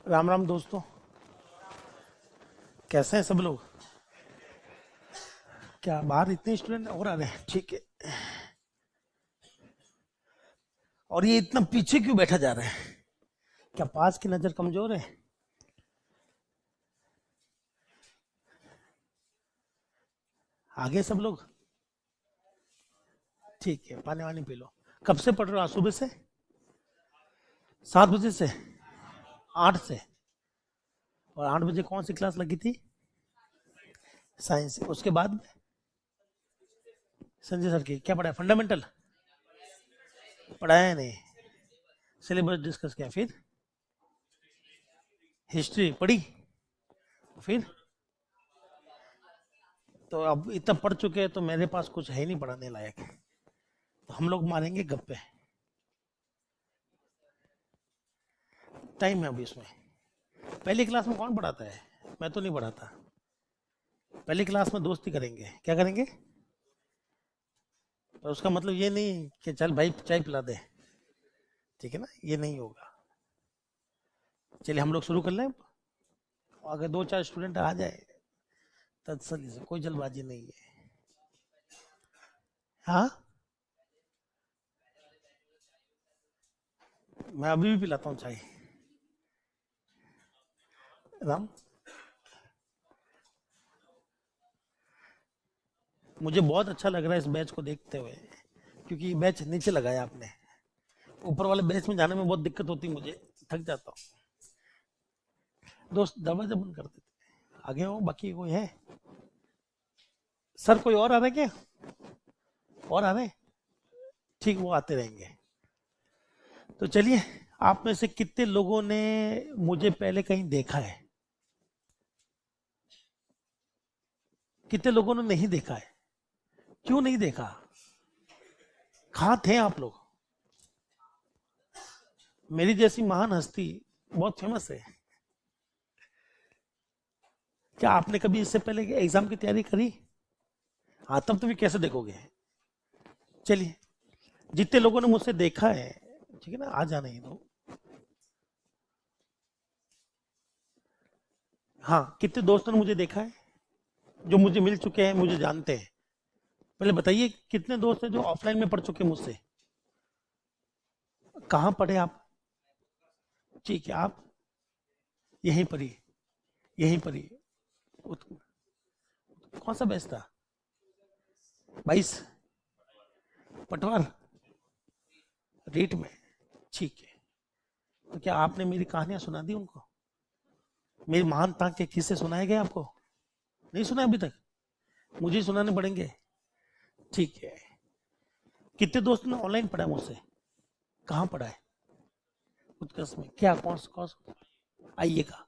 राम राम दोस्तों। कैसे हैं सब लोग? क्या बाहर इतने स्टूडेंट और आ रहे हैं? ठीक है। और ये इतना पीछे क्यों बैठा जा रहा है? क्या पास की नजर कमजोर है? आगे सब लोग? ठीक है, पानी वानी पी लो। कब से पढ़ रहे हो? आज सुबह से? 7 बजे से? 8 से? और 8 बजे कौन सी क्लास लगी थी? साइंस। उसके बाद संजय सर की क्या पढ़ाया? फंडामेंटल पढ़ाया नहीं? सिलेबस डिस्कस किया? फिर हिस्ट्री पढ़ी? फिर तो अब इतना पढ़ चुके हैं तो मेरे पास कुछ है नहीं पढ़ाने लायक। तो हम लोग मारेंगे गप्पे। टाइम है अभी इसमें। पहली क्लास में कौन पढ़ाता है? मैं तो नहीं पढ़ाता। पहली क्लास में दोस्ती करेंगे। क्या करेंगे? पर उसका मतलब ये नहीं कि चल भाई चाय पिला दे। ठीक है ना, ये नहीं होगा। चलिए हम लोग शुरू कर लें। अगर 2-4 स्टूडेंट आ जाए तसल्ली से, कोई जल्दबाजी नहीं है। हाँ, मैं अभी भी पिलाता हूँ चाय। राम, मुझे बहुत अच्छा लग रहा है इस बैच को देखते हुए, क्योंकि ये बैच नीचे लगाया आपने। ऊपर वाले बैच में जाने में बहुत दिक्कत होती है मुझे, थक जाता हूँ। दोस्त दरवाजा बंद कर देते। आगे हो, बाकी कोई है? सर कोई और आ रहा है क्या? और आ रहे हैं? ठीक, वो आते रहेंगे। तो चलिए, आप में से कितने लोगों ने मुझे पहले कहीं देखा है? कितने लोगों ने नहीं देखा है? क्यों नहीं देखा? कहाँ थे आप लोग? मेरी जैसी महान हस्ती बहुत फेमस है। क्या आपने कभी इससे पहले एग्जाम की तैयारी करी? हाँ, तब तो भी कैसे देखोगे। चलिए, जितने लोगों ने मुझसे देखा है, ठीक है ना, आ जाने ही दो। हाँ, कितने दोस्तों ने मुझे देखा है जो मुझे मिल चुके हैं, मुझे जानते हैं? पहले बताइए, कितने दोस्त हैं जो ऑफलाइन में पढ़ चुके हैं मुझसे? कहाँ पढ़े आप? ठीक है, आप यहीं पर ही, यहीं पर ही। कौन सा बैच था? 22? पटवार? रीट में? ठीक है। तो क्या आपने मेरी कहानियां सुना दी उनको? मेरी महानता के किस्से सुनाए गए आपको? नहीं सुना अभी तक? मुझे ही सुनाने पड़ेंगे। ठीक है। कितने दोस्त ने ऑनलाइन पढ़ा है मुझसे? कहाँ पढ़ा है? उत्कर्ष में? क्या कौन आइए का?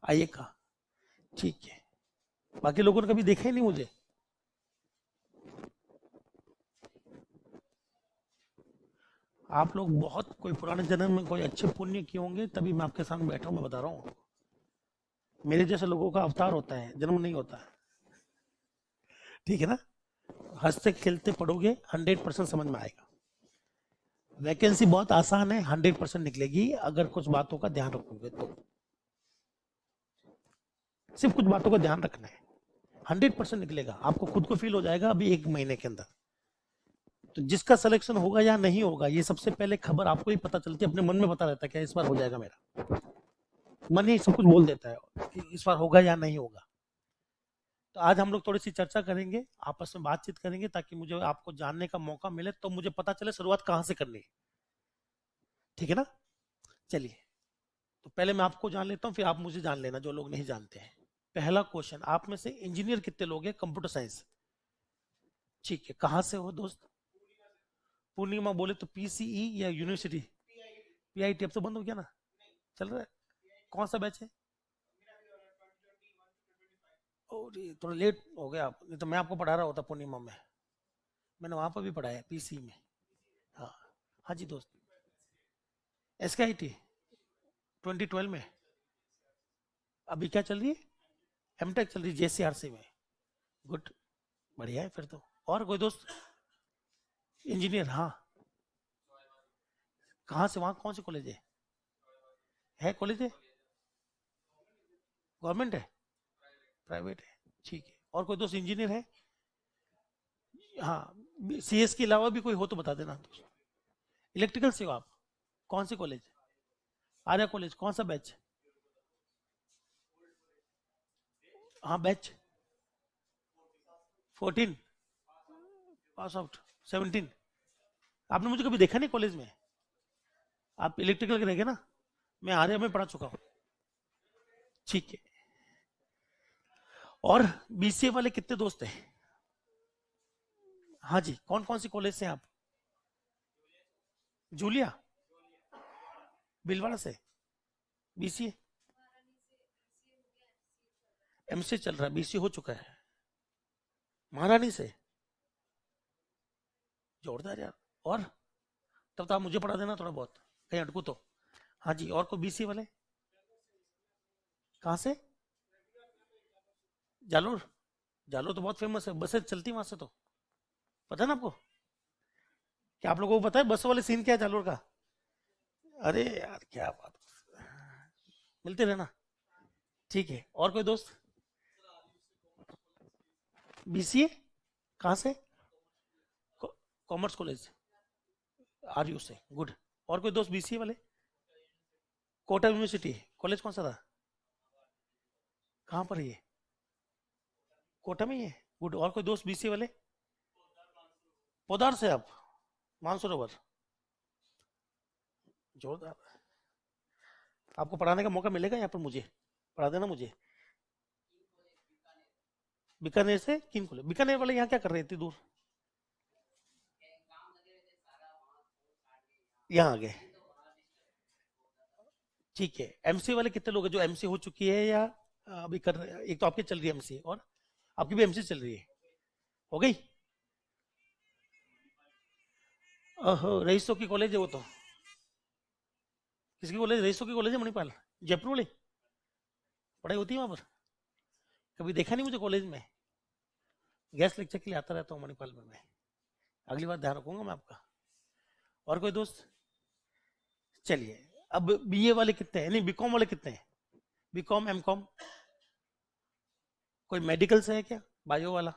आइए का? ठीक है। बाकी लोगों ने कभी देखा ही नहीं मुझे? आप लोग बहुत कोई पुराने जन्म में कोई अच्छे पुण्य किए होंगे, तभी मैं आपके सामने बैठा हूँ, मैं बता रहा हूँ। मेरे जैसे लोगों का अवतार होता है, जन्म नहीं होता। ठीक है ना? हंसते खेलते पढ़ोगे, 100% समझ में आएगा। वैकेंसी बहुत आसान है, 100% निकलेगी अगर कुछ बातों का ध्यान रखोगे तो। सिर्फ कुछ बातों का ध्यान रखना है, 100% निकलेगा। आपको खुद को फील हो जाएगा अभी 1 महीने के अंदर। तो जिसका सिलेक्शन होगा या नहीं होगा, ये सबसे पहले खबर आपको ही पता चलती है। अपने मन में पता रहता है क्या इस बार हो जाएगा मेरा। मन ही सब कुछ बोल देता है कि इस बार होगा या नहीं होगा। तो आज हम लोग थोड़ी सी चर्चा करेंगे, आपस में बातचीत करेंगे, ताकि मुझे आपको जानने का मौका मिले, तो मुझे पता चले शुरुआत कहाँ से करनी है। ठीक है ना? चलिए, तो पहले मैं आपको जान लेता हूँ, फिर आप मुझे जान लेना, जो लोग नहीं जानते हैं। पहला क्वेश्चन, आप में से इंजीनियर कितने लोग हैं कंप्यूटर साइंस? ठीक है, कहाँ से हो दोस्त? पूर्णिमा बोले तो पीसीई या यूनिवर्सिटी? पीआईटी अब तो बंद हो गया ना? चल रहा है? कौन सा बैच है? और ये थोड़ा लेट हो गया आप, नहीं तो मैं आपको पढ़ा रहा होता पूर्णिमा में। मैंने वहां पर भी पढ़ा है, पीसी में। हाँ। हाँ जी दोस्त। एस के आई टी 2012 में? अभी क्या चल रही है? एमटेक चल रही है जेसीआरसी में? गुड, बढ़िया है फिर तो। और कोई दोस्त? इंजीनियर? हाँ। कहाँ से? वहाँ कौन से कॉलेज है? है कॉलेज है? गवर्नमेंट है? प्राइवेट है? ठीक है। और कोई दोस्त इंजीनियर है? हाँ, सीएस के अलावा भी कोई हो तो बता देना। इलेक्ट्रिकल से हो आप? कौन सी कॉलेज? आर्या कॉलेज। कौन सा बैच? हाँ बैच 14 पास आउट 17। आपने मुझे कभी देखा नहीं कॉलेज में? आप इलेक्ट्रिकल के रहेंगे ना? मैं आर्या में पढ़ा चुका हूँ। ठीक है। और बीसीए वाले कितने दोस्त हैं? हाँ जी, कौन कौन सी कॉलेज से हैं आप? जूलिया भीलवाड़ा से बीसीए? एमसीए चल रहा है, बीसीए हो चुका है। महारानी से? जोरदार यार। और तब तो आप मुझे पढ़ा देना थोड़ा बहुत, कहीं अटकू तो। हाँ जी, और कोई बीसीए वाले? कहाँ से? जालोर? जालोर तो बहुत फेमस है, बसें चलती वहां से तो। पता है ना आपको? क्या आप लोगों को पता है बस वाले सीन क्या है जालोर का? अरे यार क्या बात। मिलते रहना। ठीक है। और कोई दोस्त? बीसीए कहाँ से? कॉमर्स कॉलेज आर यू से, गुड। और कोई दोस्त बीसीए वाले? कोटा यूनिवर्सिटी कॉलेज कौन सा था? कहाँ पर है ये? कोटा में ही है, गुड। और कोई दोस्त बीसीए वाले? पोदार से आप? मानसरोवर? जोरदार। आपको पढ़ाने का मौका मिलेगा यहाँ पर, मुझे पढ़ा देना मुझे। बीकानेर से किन खोले? बीकानेर वाले यहाँ क्या कर रहे थे दूर? यहाँ आ गए। ठीक है। एमसी वाले कितने लोग हैं जो एमसी हो चुकी है या अभी कर रहे हैं? एक तो आपकी चल रही है एमसी, और आपकी भी एमसी चल रही है, हो गई? ओहो, रईसों की कॉलेज है वो तो। किसकी कॉलेज? रईसों की कॉलेज है मणिपाल? जयपुर वाली? पढ़ाई होती है वहां पर? कभी देखा नहीं मुझे कॉलेज में। गेस्ट लेक्चर के लिए आता रहता हूँ मणिपाल में मैं। अगली बार ध्यान रखूंगा मैं आपका। और कोई दोस्त? चलिए। अब बीए वाले कितने हैं? नहीं, बीकॉम वाले कितने हैं? BCom MCom? कोई मेडिकल से है क्या? बायो वाला?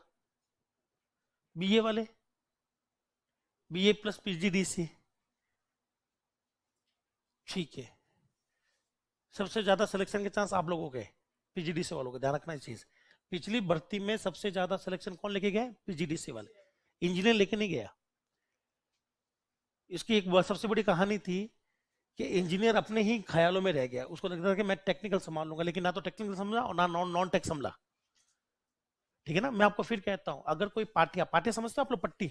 बीए वाले? BA plus PGDC? ठीक है। सबसे ज्यादा सिलेक्शन के चांस आप लोगों के, पीजीडीसी वालों के, ध्यान रखना इस चीज। पिछली भर्ती में सबसे ज्यादा सिलेक्शन कौन लेके गए? पीजीडीसी वाले। इंजीनियर लेके नहीं गया। इसकी एक सबसे बड़ी कहानी थी कि इंजीनियर अपने ही ख्यालों में रह गया, उसको लगता था कि मैं टेक्निकल संभाल लूंगा, लेकिन ना तो टेक्निकल समझा और ना नॉन टेक संभला। ठीक है ना? मैं आपको फिर कहता हूं, अगर कोई पाठ्या पाठ्य समझते हो आप लोग, पट्टी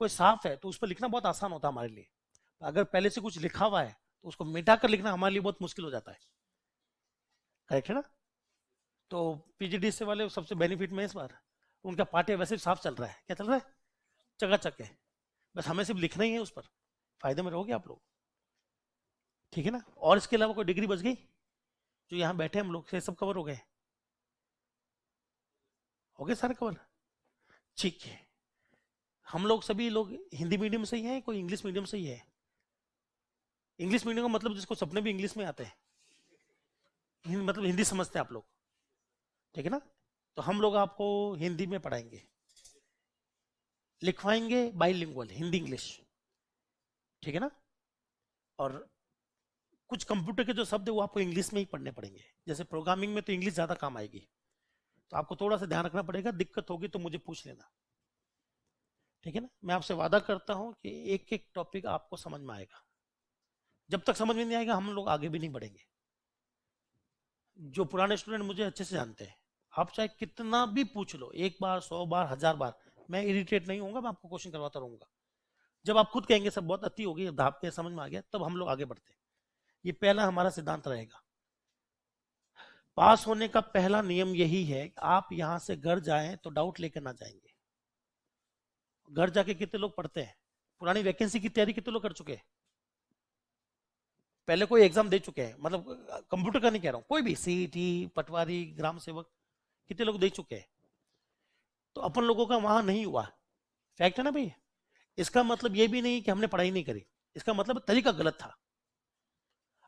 कोई साफ है तो उस पर लिखना बहुत आसान होता है हमारे लिए। अगर पहले से कुछ लिखा हुआ है तो उसको मिटा कर लिखना हमारे लिए बहुत मुश्किल हो जाता है। करेक्ट है ना? तो पीजीडी से वाले सबसे बेनिफिट में इस बार उनका पाठ्य वैसे साफ चल रहा है। क्या चल रहा है? चकाचक है। बस हमें सिर्फ लिखना ही है उस पर। फायदे में रहोगे आप लोग। ठीक है ना? और इसके अलावा कोई डिग्री बच गई जो यहाँ बैठे हम लोग से सब कवर हो गए? हो गए सारे कवर? ठीक है। हम लोग सभी लोग हिंदी मीडियम से ही हैं, कोई इंग्लिश मीडियम से ही है? इंग्लिश मीडियम का मतलब जिसको सपने भी इंग्लिश में आते हैं, मतलब हिंदी समझते हैं आप लोग। ठीक है ना? तो हम लोग आपको हिंदी में पढ़ाएंगे, लिखवाएंगे बाइलिंगुअल, हिंदी इंग्लिश। ठीक है ना? और कुछ कंप्यूटर के जो शब्द है वो आपको इंग्लिश में ही पढ़ने पड़ेंगे। जैसे प्रोग्रामिंग में तो इंग्लिश ज्यादा काम आएगी, तो आपको थोड़ा सा ध्यान रखना पड़ेगा। दिक्कत होगी तो मुझे पूछ लेना। ठीक है ना? मैं आपसे वादा करता हूं कि एक एक टॉपिक आपको समझ में आएगा। जब तक समझ में नहीं आएगा हम लोग आगे भी नहीं बढ़ेंगे। जो पुराने स्टूडेंट मुझे अच्छे से जानते हैं, आप चाहे कितना भी पूछ लो, 1 बार 100 बार 1000 बार, मैं इरिटेट नहीं होऊंगा, मैं आपको क्वेश्चन करवाता रहूंगा। जब आप खुद कहेंगे सब बहुत अति हो गई, धापते समझ में आ गया, तब हम लोग आगे बढ़ते हैं। ये पहला हमारा सिद्धांत रहेगा। पास होने का पहला नियम यही है, आप यहां से घर जाएं तो डाउट लेकर ना जाएंगे। घर जाके कितने लोग पढ़ते हैं? पुरानी वैकेंसी की तैयारी कितने लोग कर चुके हैं? पहले कोई एग्जाम दे चुके हैं, मतलब कंप्यूटर का नहीं कह रहा हूं, कोई भी सीईटी, पटवारी, ग्राम सेवक, कितने लोग दे चुके हैं? तो अपन लोगों का वहां नहीं हुआ। फैक्ट है ना भाई? इसका मतलब ये भी नहीं कि हमने पढ़ाई नहीं करी, इसका मतलब तरीका गलत था।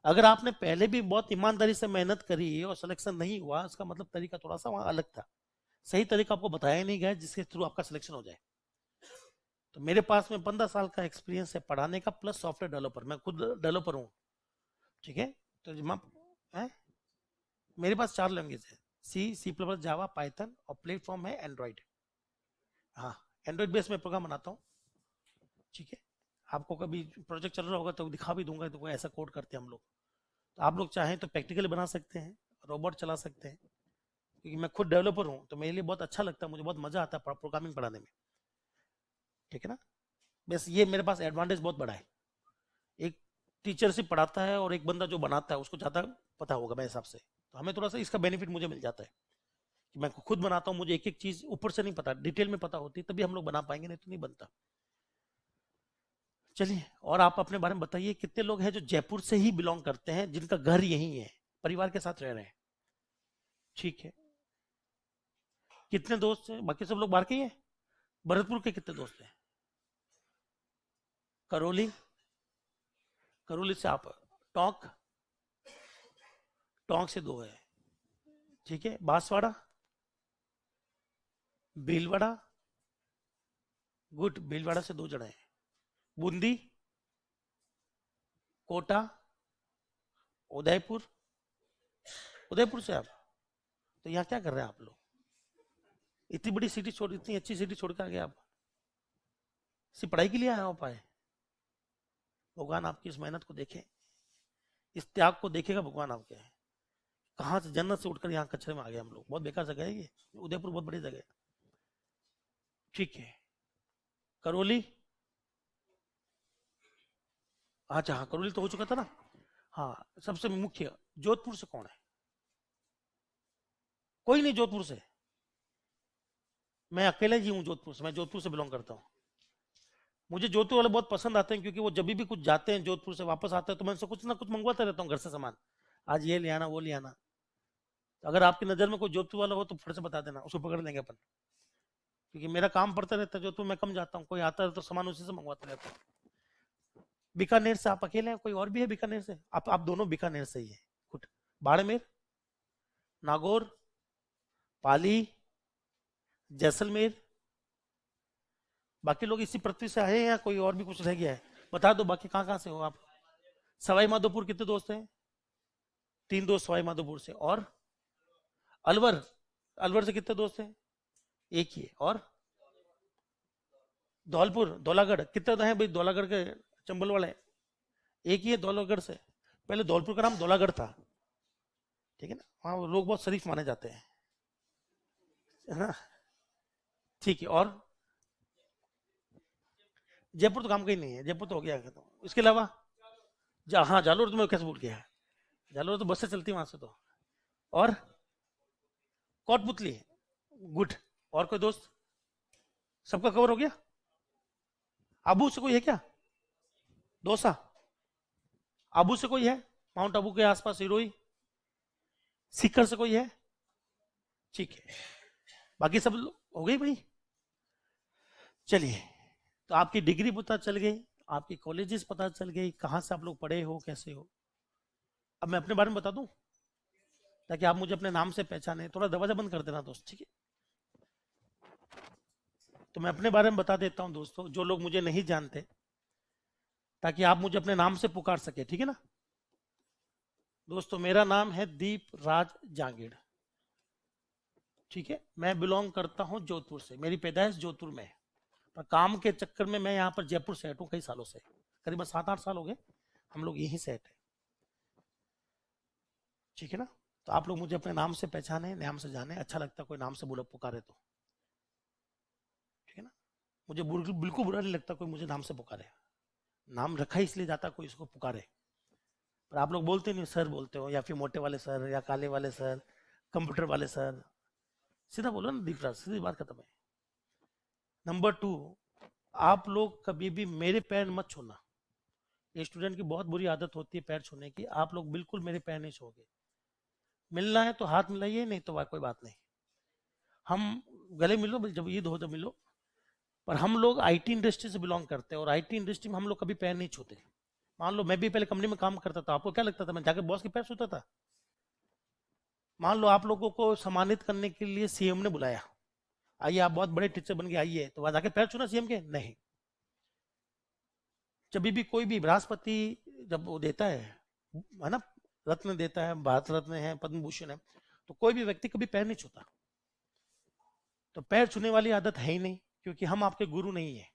अगर आपने पहले भी बहुत ईमानदारी से मेहनत करी और सिलेक्शन नहीं हुआ, उसका मतलब तरीका थोड़ा सा वहां अलग था, सही तरीका आपको बताया नहीं गया जिसके थ्रू आपका सिलेक्शन हो जाए। तो मेरे पास में 15 साल का एक्सपीरियंस है पढ़ाने का, प्लस सॉफ्टवेयर डेवलपर, मैं खुद डेवलपर हूँ, ठीक है। तो है, मेरे पास 4 लैंग्वेज है, C++, जावा, पाइथन, और प्लेटफॉर्म है एंड्रॉइड। हाँ, एंड्रॉइड बेस में प्रोग्राम बनाता हूँ, ठीक है। आपको कभी प्रोजेक्ट चल रहा होगा तो दिखा भी दूंगा, तो ऐसा कोड करते हैं हम लोग। तो आप लोग चाहें तो प्रैक्टिकली बना सकते हैं, रोबोट चला सकते हैं, क्योंकि मैं खुद डेवलपर हूँ तो मेरे लिए बहुत अच्छा लगता है, मुझे बहुत मजा आता है प्रोग्रामिंग पढ़ाने में, ठीक है ना। बस ये मेरे पास एडवांटेज बहुत बड़ा है, एक टीचर से पढ़ाता है और एक बंदा जो बनाता है उसको ज़्यादा पता होगा मेरे हिसाब से, तो हमें थोड़ा सा इसका बेनिफिट मुझे मिल जाता है कि मैं खुद बनाता हूँ, मुझे एक एक चीज़ ऊपर से नहीं पता, डिटेल में पता होती, तभी हम लोग बना पाएंगे, नहीं तो नहीं बनता। चलिए, और आप अपने बारे में बताइए, कितने लोग हैं जो जयपुर से ही बिलोंग करते हैं, जिनका घर यहीं है, परिवार के साथ रह रहे हैं? ठीक है, कितने दोस्त हैं? बाकी सब लोग बाहर के ही हैं। भरतपुर के कितने दोस्त हैं? करौली, करौली से आप, टोंक, टोंक से 2 है, ठीक है। बांसवाड़ा, भीलवाड़ा, गुड, भीलवाड़ा से 2 जने हैं। बूंदी, कोटा, उदयपुर, उदयपुर से आप, तो यहाँ क्या कर रहे हैं आप लोग? इतनी बड़ी सिटी छोड़, इतनी अच्छी सिटी छोड़ के आ गए आप, सिर्फ पढ़ाई के लिए आए हो पाए? भगवान आपकी इस मेहनत को देखे, इस त्याग को देखेगा भगवान आपके। कहाँ से जन्नत से उठकर यहाँ कचरे में आ गए हम लोग, बहुत बेकार जगह है ये, उदयपुर बहुत बड़ी जगह है, ठीक है। करौली, अच्छा हाँ, करौली तो हो चुका था ना। हाँ, सबसे मुख्य, जोधपुर से कौन है? कोई नहीं जोधपुर से? मैं अकेले ही हूँ जोधपुर से, मैं जोधपुर से बिलोंग करता हूँ। मुझे जोधपुर वाले बहुत पसंद आते हैं, क्योंकि वो जब भी कुछ जाते हैं जोधपुर से वापस आते हैं तो मैं उनसे कुछ ना कुछ मंगवाता रहता हूँ घर से सामान, आज ये ले आना वो ले आना। तो अगर आपकी नज़र में कोई जोधपुर वाला हो तो फट से बता देना, उसको पकड़ लेंगे अपन, क्योंकि मेरा काम पड़ता रहता है जोधपुर, मैं कम जाता हूँ, कोई आता है तो सामान उसी से मंगवाता रहता हूँ। बीकानेर से आप अकेले हैं, कोई और भी है बीकानेर से? आप दोनों बीकानेर से ही है, कुछ बाड़मेर, नागौर, पाली, जैसलमेर, बाकी लोग इसी पृथ्वी से आए हैं या कोई और भी कुछ रह गया है? बता दो बाकी कहाँ कहाँ से हो आप। सवाई माधोपुर कितने दोस्त हैं? 3 दोस्त सवाई माधोपुर से, और अलवर, अलवर से कितने दोस्त हैं? एक ही है। और धौलपुर, धौलागढ़ कितने हैं भाई? धौलागढ़ के चंबल वाले एक ही है धौलागढ़ से, पहले धौलपुर का नाम धौलागढ़ था, ठीक है ना, वहाँ लोग बहुत शरीफ माने जाते हैं, है ना, ठीक है। और जयपुर तो काम का ही नहीं है, जयपुर तो हो गया खत्म। इसके अलावा हाँ, जालोर तो मैं कैसे भूल गया, जालोर तो बस से चलती है वहां से तो। और कोटपुतली, गुड। और कोई दोस्त? सबका कवर हो गया? आबू से कोई है क्या? दोसा, आबू से कोई है? माउंट आबू के आसपास सिरोही, सीकर से कोई है? ठीक है, बाकी सब हो गई भाई। चलिए, तो आपकी डिग्री पता चल गई, आपकी कॉलेजेस पता चल गई, कहाँ से आप लोग पढ़े हो, कैसे हो। अब मैं अपने बारे में बता दूं, ताकि आप मुझे अपने नाम से पहचाने। थोड़ा दरवाजा बंद कर देना दोस्त, ठीक है। तो मैं अपने बारे में बता देता हूं दोस्तों, जो लोग मुझे नहीं जानते, ताकि आप मुझे अपने नाम से पुकार सके, ठीक है ना। दोस्तों, मेरा नाम है दीप राज जांगीड़, ठीक है। मैं बिलोंग करता हूं जोधपुर से, मेरी पैदाइश जोधपुर में है, पर काम के चक्कर में मैं यहाँ पर जयपुर सेट हूँ कई सालों से, करीबन 7-8 साल हो गए हम लोग यहीं सेट है, ठीक है ना। तो आप लोग मुझे अपने नाम से पहचाने, नाम से जाने, अच्छा लगता है कोई नाम से बोला पुकारे तो, ठीक है ना। मुझे बिल्कुल बुरा नहीं लगता कोई मुझे नाम से पुकारे, नाम रखा ही इसलिए जाता कोई इसको पुकारे। पर आप लोग बोलते नहीं सर बोलते हो, या फिर मोटे वाले सर, या काले वाले सर, कंप्यूटर वाले सर, सीधा बोलो ना दीपराज, सीधी बात खत्म है। नंबर 2, आप लोग कभी भी मेरे पैर मत छूना, ये स्टूडेंट की बहुत बुरी आदत होती है पैर छूने की, आप लोग बिल्कुल मेरे पैर नहीं छूओगे। मिलना है तो हाथ मिलाइए, नहीं तो कोई बात नहीं, हम गले मिलो, जब ईद हो तो मिलो। पर हम लोग आईटी इंडस्ट्री से बिलोंग करते हैं, और आईटी इंडस्ट्री में हम लोग कभी पैर नहीं छूते, मान लो मैं भी पहले कंपनी में काम करता था, आपको क्या लगता था मैं जाकर बॉस के पैर छूता था? मान लो आप लोगों को सम्मानित करने के लिए सीएम ने बुलाया, आइए आप बहुत बड़े टीचर बन के आइए, तो वहां जाके पैर छूना सीएम के? नहीं। जब भी कोई भी राष्ट्रपति जब वो देता है ना, रत्न देता है, भारत रत्न है, पद्म भूषण है, तो कोई भी व्यक्ति कभी पैर नहीं छूता। तो पैर छूने वाली आदत है ही नहीं, क्योंकि हम आपके गुरु नहीं है,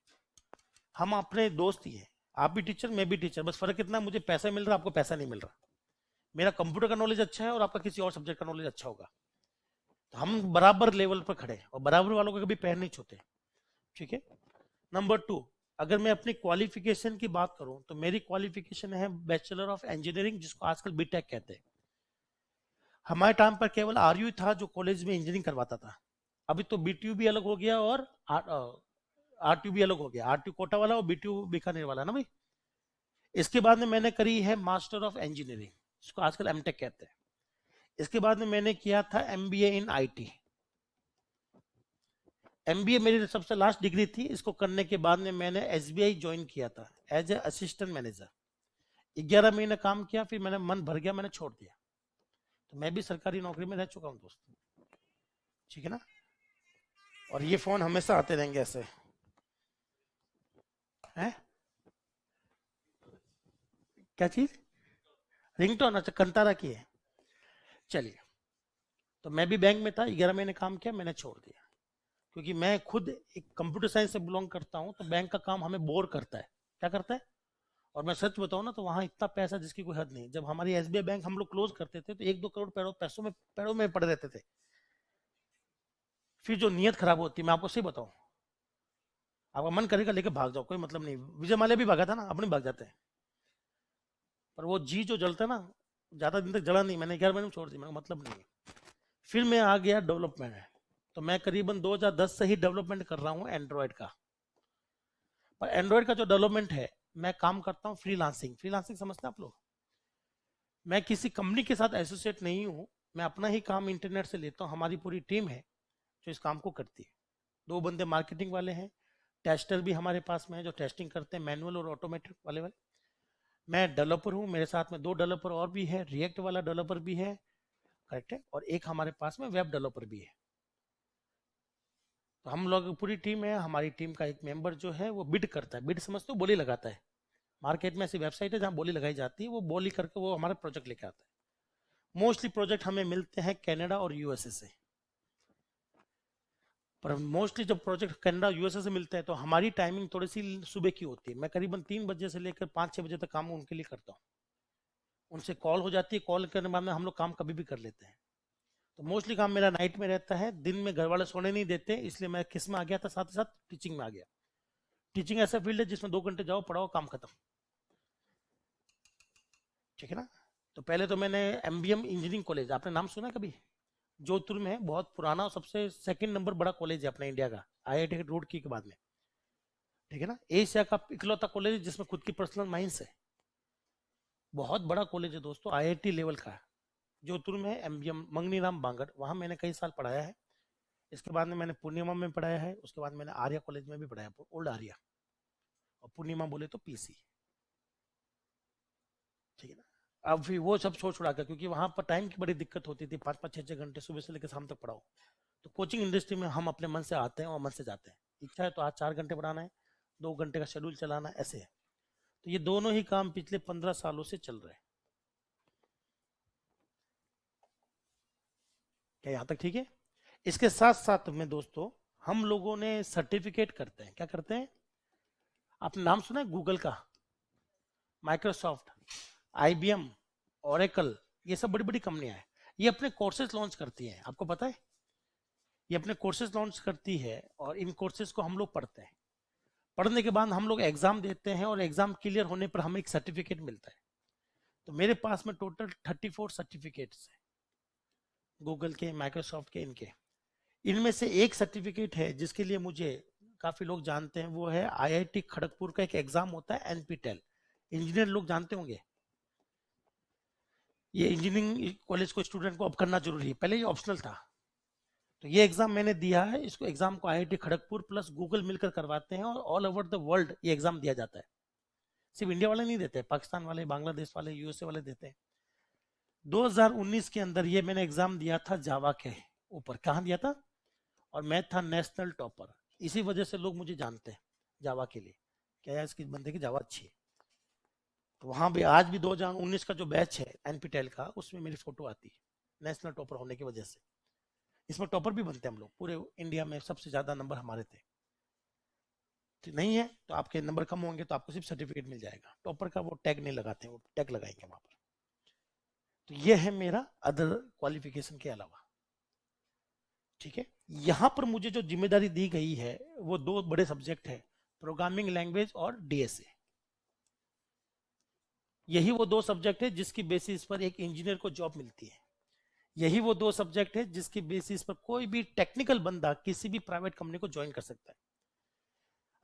हम अपने दोस्त ही है। आप भी टीचर, मैं भी टीचर, बस फर्क इतना मुझे पैसा मिल रहा, आपको पैसा नहीं मिल रहा। मेरा कंप्यूटर का नॉलेज अच्छा है और आपका किसी और सब्जेक्ट का नॉलेज अच्छा होगा, तो हम बराबर लेवल पर खड़े हैं, और बराबर वालों का कभी पैर नहीं छूते। ठीक है। नंबर 2, अगर मैं अपनी क्वालिफिकेशन की बात करूं तो मेरी क्वालिफिकेशन है बैचलर ऑफ इंजीनियरिंग, जिसको आजकल बीटेक कहते हैं। हमारे टाइम पर केवल आरयू था जो कॉलेज में इंजीनियरिंग करवाता था। अभी तो बीटीयू भी अलग हो गया और आरटीयू भी अलग हो गया, आरटीयू कोटा वाला और बीटीयू बीकानेर वाला ना भाई। इसके बाद में मैंने करी है मास्टर ऑफ इंजीनियरिंग, जिसको आजकल एमटेक कहते हैं। इसके बाद में मैंने किया था एमबीए इन आईटी। एमबीए मेरी सबसे लास्ट डिग्री थी। इसको करने के बाद में मैंने एसबीआई ज्वाइन किया था एज ए असिस्टेंट मैनेजर। 11 महीने काम किया, फिर मैंने मन भर गया, मैंने छोड़ दिया। तो मैं भी सरकारी नौकरी में रह चुका हूँ दोस्त, ठीक है ना। और ये फोन हमेशा आते रहेंगे ऐसे हैं। क्या चीज? रिंगटोन? अच्छा, कंतारा की है। चलिए, तो मैं भी बैंक में था, 11 महीने काम किया, मैंने छोड़ दिया, क्योंकि मैं खुद एक कंप्यूटर साइंस से बिलोंग करता हूं, तो बैंक का काम हमें बोर करता है। क्या करता है? और मैं सच बताऊं ना, तो वहां इतना पैसा जिसकी कोई हद नहीं। जब हमारी एसबीआई बैंक हम लोग क्लोज करते थे, तो 1-2 करोड़ पैरों में पड़े रहते थे। फिर जो नीयत खराब होती है, मैं आपको सही बताऊं, आपका मन करेगा लेके भाग जाओ, कोई मतलब नहीं। विजय माल्या भी भागा था ना, अपने भाग जाते हैं। पर वो जी जो जलता है ना, ज्यादा दिन तक जला नहीं, मैंने 11 महीने में छोड़ दिया, मेरा मतलब नहीं है। फिर मैं आ गया डेवलपमेंट है, तो मैं करीबन 2010 से ही डेवलपमेंट कर रहा हूँ एंड्रॉयड का। पर एंड्रॉयड का जो डेवलपमेंट है, मैं काम करता हूँ फ्रीलांसिंग। फ्रीलांसिंग समझते हैं आप लोग? मैं किसी कंपनी के साथ एसोसिएट नहीं हूँ, मैं अपना ही काम इंटरनेट से लेता हूँ। हमारी पूरी टीम है जो इस काम को करती है। 2 बंदे मार्केटिंग वाले हैं, टेस्टर भी हमारे पास में है जो टेस्टिंग करते हैं, मैनुअल और ऑटोमेटिक वाले। मैं डेवलपर हूँ, मेरे साथ में 2 डेवलपर और भी है, रिएक्ट वाला डेवलपर भी है, करेक्ट है, और एक हमारे पास में वेब डेवलपर भी है। तो हम लोग पूरी टीम है। हमारी टीम का एक मेंबर जो है वो बिड करता है, बिड समझते हो, बोली लगाता है। मार्केट में ऐसी वेबसाइट है जहाँ बोली लगाई जाती है, वो बोली करके वो हमारा प्रोजेक्ट लेके आता है। मोस्टली प्रोजेक्ट हमें मिलते हैं कनाडा और यूएसए से। पर मोस्टली जब प्रोजेक्ट कनाडा यूएसए से मिलते हैं, तो हमारी टाइमिंग थोड़ी सी सुबह की होती है। मैं करीबन 3 बजे से लेकर 5-6 बजे तक काम उनके लिए करता हूँ। उनसे कॉल हो जाती है, कॉल करने के बाद में हम लोग काम कभी भी कर लेते हैं। तो मोस्टली काम मेरा नाइट में रहता है, दिन में घर वाले सोने नहीं देते, इसलिए मैं किस में आ गया था, साथ ही साथ टीचिंग में आ गया। टीचिंग ऐसा फील्ड है जिसमें 2 घंटे जाओ, पढ़ाओ, काम खत्म, ठीक है ना। तो पहले तो मैंने एमबीएम इंजीनियरिंग कॉलेज, आपने नाम सुना कभी? जोधपुर में है, बहुत पुराना और सबसे सेकंड नंबर बड़ा कॉलेज है अपना इंडिया का, आईआईटी रुड़की के बाद में, ठीक है ना। एशिया का इकलौता कॉलेज है जिसमें खुद की पर्सनल माइंस है। बहुत बड़ा कॉलेज है दोस्तों, आईआईटी लेवल का है। जोधपुर में है एमबीएम, मंगनी राम बांगड़, वहां मैंने कई साल पढ़ाया है। इसके बाद में मैंने पूर्णिमा में पढ़ाया है, उसके बाद मैंने आर्या कॉलेज में भी पढ़ाया, ओल्ड आर्या, और पूर्णिमा बोले तो पीसी, ठीक है ना। अब फिर वो सब छोड़ छुड़ा कर, क्योंकि वहां पर टाइम की बड़ी दिक्कत होती थी, 5-5 6-6 घंटे सुबह से लेकर शाम तक पढ़ाओ। तो कोचिंग इंडस्ट्री में हम अपने मन से आते हैं और मन से जाते हैं। इच्छा है तो आज 4 घंटे पढ़ाना है, 2 घंटे का शेड्यूल चलाना है, ऐसे है। तो ये दोनों ही काम पिछले 15 सालों से चल रहे हैं। क्या यहाँ तक ठीक है? इसके साथ साथ में दोस्तों, हम लोगों ने सर्टिफिकेट करते हैं। क्या करते हैं? आपने नाम सुना है गूगल का, माइक्रोसॉफ्ट, आईबीएम, ओरेकल, ये सब बड़ी बड़ी कंपनियां हैं। ये अपने कोर्सेज लॉन्च करती हैं, आपको पता है? ये अपने कोर्सेज लॉन्च करती है, और इन कोर्सेज को हम लोग पढ़ते हैं। पढ़ने के बाद हम लोग एग्जाम देते हैं, और एग्जाम क्लियर होने पर हमें एक सर्टिफिकेट मिलता है। तो मेरे पास में टोटल 34 सर्टिफिकेट्स हैं, गूगल के, माइक्रोसॉफ्ट के, इनके। इनमें से एक सर्टिफिकेट है जिसके लिए मुझे काफी लोग जानते हैं, वो है आईआईटी खड़गपुर का एक एग्जाम होता है एनपीटेल, इंजीनियर लोग जानते होंगे। ये इंजीनियरिंग कॉलेज को स्टूडेंट को अब करना जरूरी है, पहले ये ऑप्शनल था। तो ये एग्जाम मैंने दिया है, इसको एग्जाम को आईआईटी खड़गपुर प्लस गूगल मिलकर करवाते हैं, और ऑल ओवर द वर्ल्ड ये एग्जाम दिया जाता है। सिर्फ इंडिया वाले नहीं देते, पाकिस्तान वाले, बांग्लादेश वाले, यूएसए वाले देते हैं। 2019 के अंदर ये मैंने एग्जाम दिया था जावा के ऊपर। कहाँ दिया था? और मैं था नेशनल टॉपर। इसी वजह से लोग मुझे जानते हैं जावा के लिए, क्या यार इसकी बंदे की जावा अच्छी है। तो वहां भी आज भी 2019 का जो बैच है एनपीटेल का, उसमें मेरी फोटो आती है नेशनल टॉपर होने की वजह से। इसमें टॉपर भी बनते हैं हम लोग, पूरे इंडिया में सबसे ज्यादा नंबर हमारे थे। तो नहीं है तो आपके नंबर कम होंगे तो आपको सिर्फ सर्टिफिकेट मिल जाएगा, टॉपर का वो टैग नहीं लगाते, वो टैग लगाएंगे वहां पर। तो ये है मेरा अदर क्वालिफिकेशन के अलावा। ठीक है, यहां पर मुझे जो जिम्मेदारी दी गई है वो दो बड़े सब्जेक्ट है, प्रोग्रामिंग लैंग्वेज और डीएसए। यही वो दो सब्जेक्ट है जिसकी बेसिस पर एक इंजीनियर को जॉब मिलती है। यही वो दो सब्जेक्ट है जिसकी बेसिस पर कोई भी टेक्निकल बंदा किसी भी प्राइवेट कंपनी को ज्वाइन कर सकता है।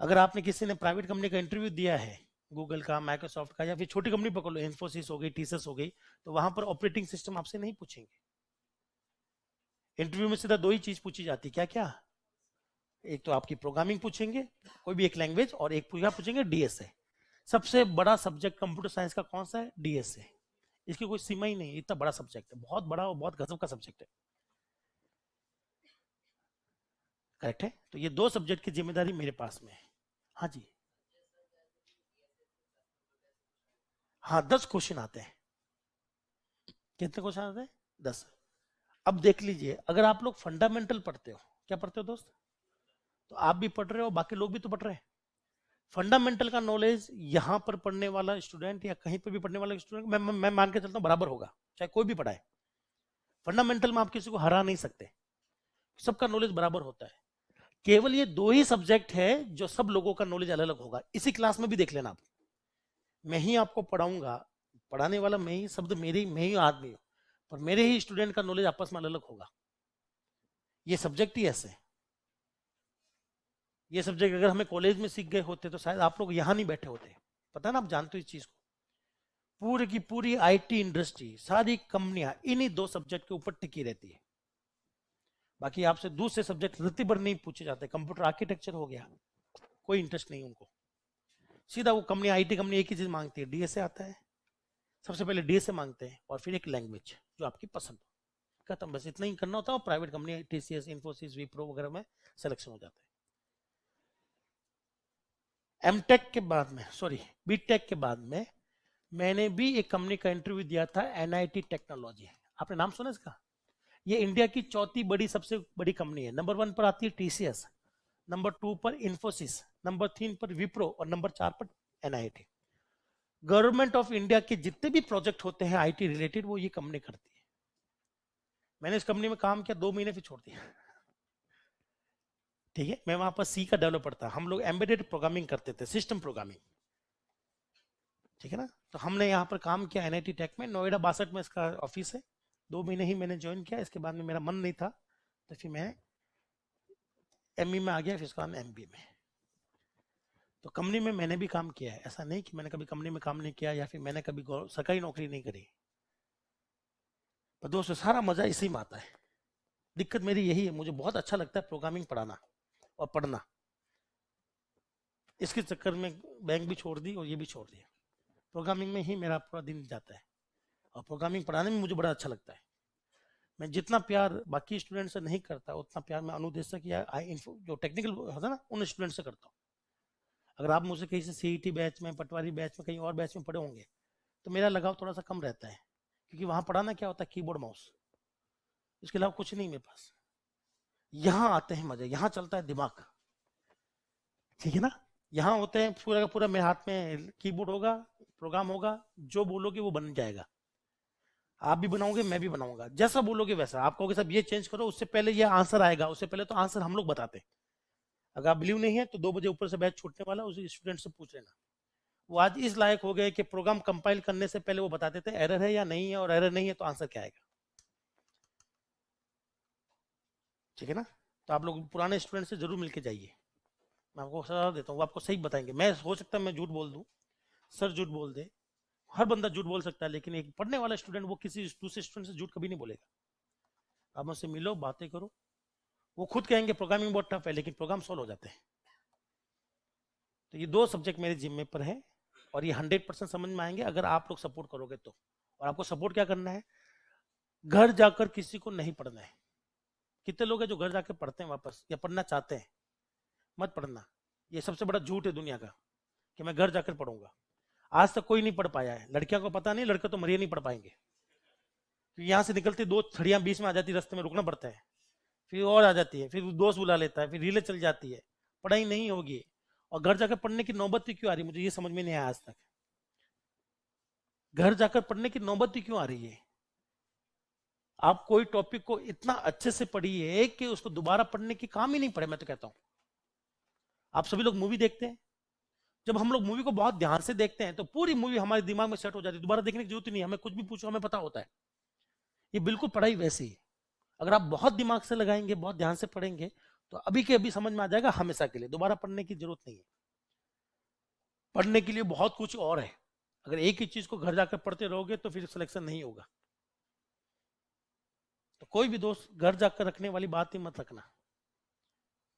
अगर आपने किसी ने प्राइवेट कंपनी का इंटरव्यू दिया है, गूगल का, माइक्रोसॉफ्ट का, या फिर छोटी कंपनी पकड़ लो, इन्फोसिस हो गई, टीसीएस हो गई, तो वहां पर ऑपरेटिंग सिस्टम आपसे नहीं पूछेंगे। इंटरव्यू में सीधा दो ही चीज पूछी जाती, क्या क्या? एक तो आपकी प्रोग्रामिंग पूछेंगे, कोई भी एक लैंग्वेज, और एक पूरा पूछेंगे डीएसए। सबसे बड़ा सब्जेक्ट कंप्यूटर साइंस का कौन सा है? डीएसए। इसकी कोई सीमा ही नहीं, इतना बड़ा सब्जेक्ट है, बहुत बड़ा और बहुत गजब का सब्जेक्ट है। करेक्ट है? तो ये दो सब्जेक्ट की जिम्मेदारी मेरे पास में है। हाँ जी, हाँ 10 क्वेश्चन आते हैं। कितने क्वेश्चन आते हैं? 10। अब देख लीजिए, अगर आप लोग फंडामेंटल पढ़ते हो, क्या पढ़ते हो दोस्त? तो आप भी पढ़ रहे हो, बाकी लोग भी तो पढ़ रहे हैं। फंडामेंटल का नॉलेज यहाँ पर पढ़ने वाला स्टूडेंट या कहीं पर भी पढ़ने वाला स्टूडेंट, मैं मान के चलता हूँ बराबर होगा, चाहे कोई भी पढ़ाए। फंडामेंटल में आप किसी को हरा नहीं सकते, सबका नॉलेज बराबर होता है। केवल ये दो ही सब्जेक्ट है जो सब लोगों का नॉलेज अलग अलग होगा। इसी क्लास में भी देख लेना आप, मैं ही आपको पढ़ाऊंगा, पढ़ाने वाला मैं ही, शब्द मेरे ही, मैं ही आदमी हूं, पर मेरे ही स्टूडेंट का नॉलेज आपस में अलग अलग होगा। ये सब्जेक्ट ही ऐसे। ये सब्जेक्ट अगर हमें कॉलेज में सीख गए होते तो शायद आप लोग यहां नहीं बैठे होते। पता ना, आप जानते हो इस चीज को। पूरी की पूरी आईटी इंडस्ट्री, सारी कंपनियां इन्हीं दो सब्जेक्ट के ऊपर टिकी रहती है। बाकी आपसे दूसरे सब्जेक्ट रत्ती भर नहीं पूछे जाते। कंप्यूटर आर्किटेक्चर हो गया, कोई इंटरेस्ट नहीं उनको। सीधा वो कंपनी, आईटी कंपनी एक ही चीज मांगती है, डीएसए आता है, सबसे पहले डीएसए मांगते हैं, और फिर एक लैंग्वेज जो आपकी पसंद हो। खत्म, बस इतना ही करना होता है। और private company TCS, Infosys, Wipro वगैरह में सिलेक्शन हो जाता है। एमटेक के बाद में, सॉरी बीटेक के बाद में, मैंने भी एक कंपनी का इंटरव्यू दिया था, एनआईटी टेक्नोलॉजी। आपने नाम सुना इसका? ये इंडिया की चौथी बड़ी, सबसे बड़ी कंपनी है। नंबर 1 पर आती है टीसीएस, नंबर 2 पर इन्फोसिस, नंबर 3 पर विप्रो, और नंबर 4 पर एनआईटी। गवर्नमेंट ऑफ इंडिया के जितने भी प्रोजेक्ट होते हैं आईटी रिलेटेड, वो ये कंपनी करती है। मैंने इस कंपनी में काम किया 2 महीने, फिर छोड़ दिया। ठीक है, मैं वहां पर सी का डेवलपर था। हम लोग एम्बेडेड प्रोग्रामिंग करते थे, सिस्टम प्रोग्रामिंग। ठीक है ना? तो हमने यहाँ पर काम किया एनआईटी टेक में, नोएडा 62 में इसका ऑफिस है। 2 महीने ही मैंने ज्वाइन किया, इसके बाद में मेरा मन नहीं था, तो फिर मैं एमई में आ गया, फिर इसके बाद एमबीए में। तो कंपनी में मैंने भी काम किया है, ऐसा नहीं कि मैंने कभी कंपनी में काम नहीं किया या फिर मैंने कभी सरकारी नौकरी नहीं करी। पर दोस्तों, सारा मजा इसी में आता है। दिक्कत मेरी यही है, मुझे बहुत अच्छा लगता है प्रोग्रामिंग पढ़ाना और पढ़ना। इसके चक्कर में बैंक भी छोड़ दी और ये भी छोड़ दिया। प्रोग्रामिंग में ही मेरा पूरा दिन जाता है, और प्रोग्रामिंग पढ़ाने में मुझे बड़ा अच्छा लगता है। मैं जितना प्यार बाकी स्टूडेंट से नहीं करता, उतना प्यार मैं अनुदेशक या जो टेक्निकल होता है ना, उन स्टूडेंट से करता हूँ। अगर आप मुझसे कहीं से सीईटी बैच में, पटवारी बैच में, कहीं और बैच में पढ़े होंगे, तो मेरा लगाव थोड़ा सा कम रहता है, क्योंकि वहां पढ़ाना क्या होता है, कीबोर्ड माउस, इसके अलावा कुछ नहीं मेरे पास। यहाँ आते हैं मजे, यहाँ चलता है दिमाग। ठीक है ना? यहाँ होते हैं पूरा का पूरा, मेरे हाथ में कीबोर्ड होगा, प्रोग्राम होगा, जो बोलोगे वो बन जाएगा। आप भी बनाओगे, मैं भी बनाऊंगा, जैसा बोलोगे वैसा। आप कहोगे साहब ये चेंज करो, उससे पहले ये आंसर आएगा, उससे पहले तो आंसर हम लोग बताते हैं। अगर आप बिलीव नहीं है तो 2 बजे ऊपर से बैच छूटने वाला, उस स्टूडेंट से पूछ लेना। वो आज इस लायक हो गए कि प्रोग्राम कंपाइल करने से पहले वो बता देते एरर है या नहीं है, और एरर नहीं है तो आंसर क्या आएगा। ठीक है ना? तो आप लोग पुराने स्टूडेंट से जरूर मिलके जाइए, मैं आपको सलाह देता हूँ, वो आपको सही बताएंगे। मैं हो सकता है मैं झूठ बोल दूं, सर झूठ बोल दे, हर बंदा झूठ बोल सकता है, लेकिन एक पढ़ने वाला स्टूडेंट वो किसी दूसरे स्टूडेंट से झूठ कभी नहीं बोलेगा। आप मुझसे मिलो, बातें करो, वो खुद कहेंगे प्रोग्रामिंग बहुत टफ है, लेकिन प्रोग्राम सॉल्व हो जाते हैं। तो ये 2 सब्जेक्ट मेरे जिम्मे पर है, और ये 100% समझ में आएंगे अगर आप लोग सपोर्ट करोगे तो। और आपको सपोर्ट क्या करना है, घर जाकर किसी को नहीं पढ़ना है। कितने लोग हैं जो घर जाकर पढ़ते हैं वापस या पढ़ना चाहते हैं? मत पढ़ना, ये सबसे बड़ा झूठ है दुनिया का कि मैं घर जाकर पढ़ूंगा। आज तक कोई नहीं पढ़ पाया है, लड़कियों को पता नहीं, लड़के तो मरिए नहीं पढ़ पाएंगे। फिर यहाँ से निकलते 2 छड़ियां बीच में आ जाती, रास्ते में रुकना पड़ता है, फिर और आ जाती है, फिर दोस्त बुला लेता है, फिर रीले चल जाती है, पढ़ाई नहीं होगी। और घर जाकर पढ़ने की नौबत ही क्यों आ रही, मुझे ये समझ में नहीं आया आज तक। घर जाकर पढ़ने की नौबत ही क्यों आ रही है? आप कोई टॉपिक को इतना अच्छे से पढ़िए कि उसको दोबारा पढ़ने की काम ही नहीं पड़े। मैं तो कहता हूं, आप सभी लोग मूवी देखते हैं, जब हम लोग मूवी को बहुत ध्यान से देखते हैं तो पूरी मूवी हमारे दिमाग में सेट हो जाती है, दोबारा देखने की जरूरत ही नहीं, हमें कुछ भी पूछो हमें पता होता है। ये बिल्कुल पढ़ाई वैसी है, अगर आप बहुत दिमाग से लगाएंगे, बहुत ध्यान से पढ़ेंगे तो अभी के अभी समझ में आ जाएगा, हमेशा के लिए दोबारा पढ़ने की जरूरत नहीं है। पढ़ने के लिए बहुत कुछ और है, अगर एक ही चीज को घर जाकर पढ़ते रहोगे तो फिर सिलेक्शन नहीं होगा। तो कोई भी दोस्त घर जाकर रखने वाली बात ही मत रखना,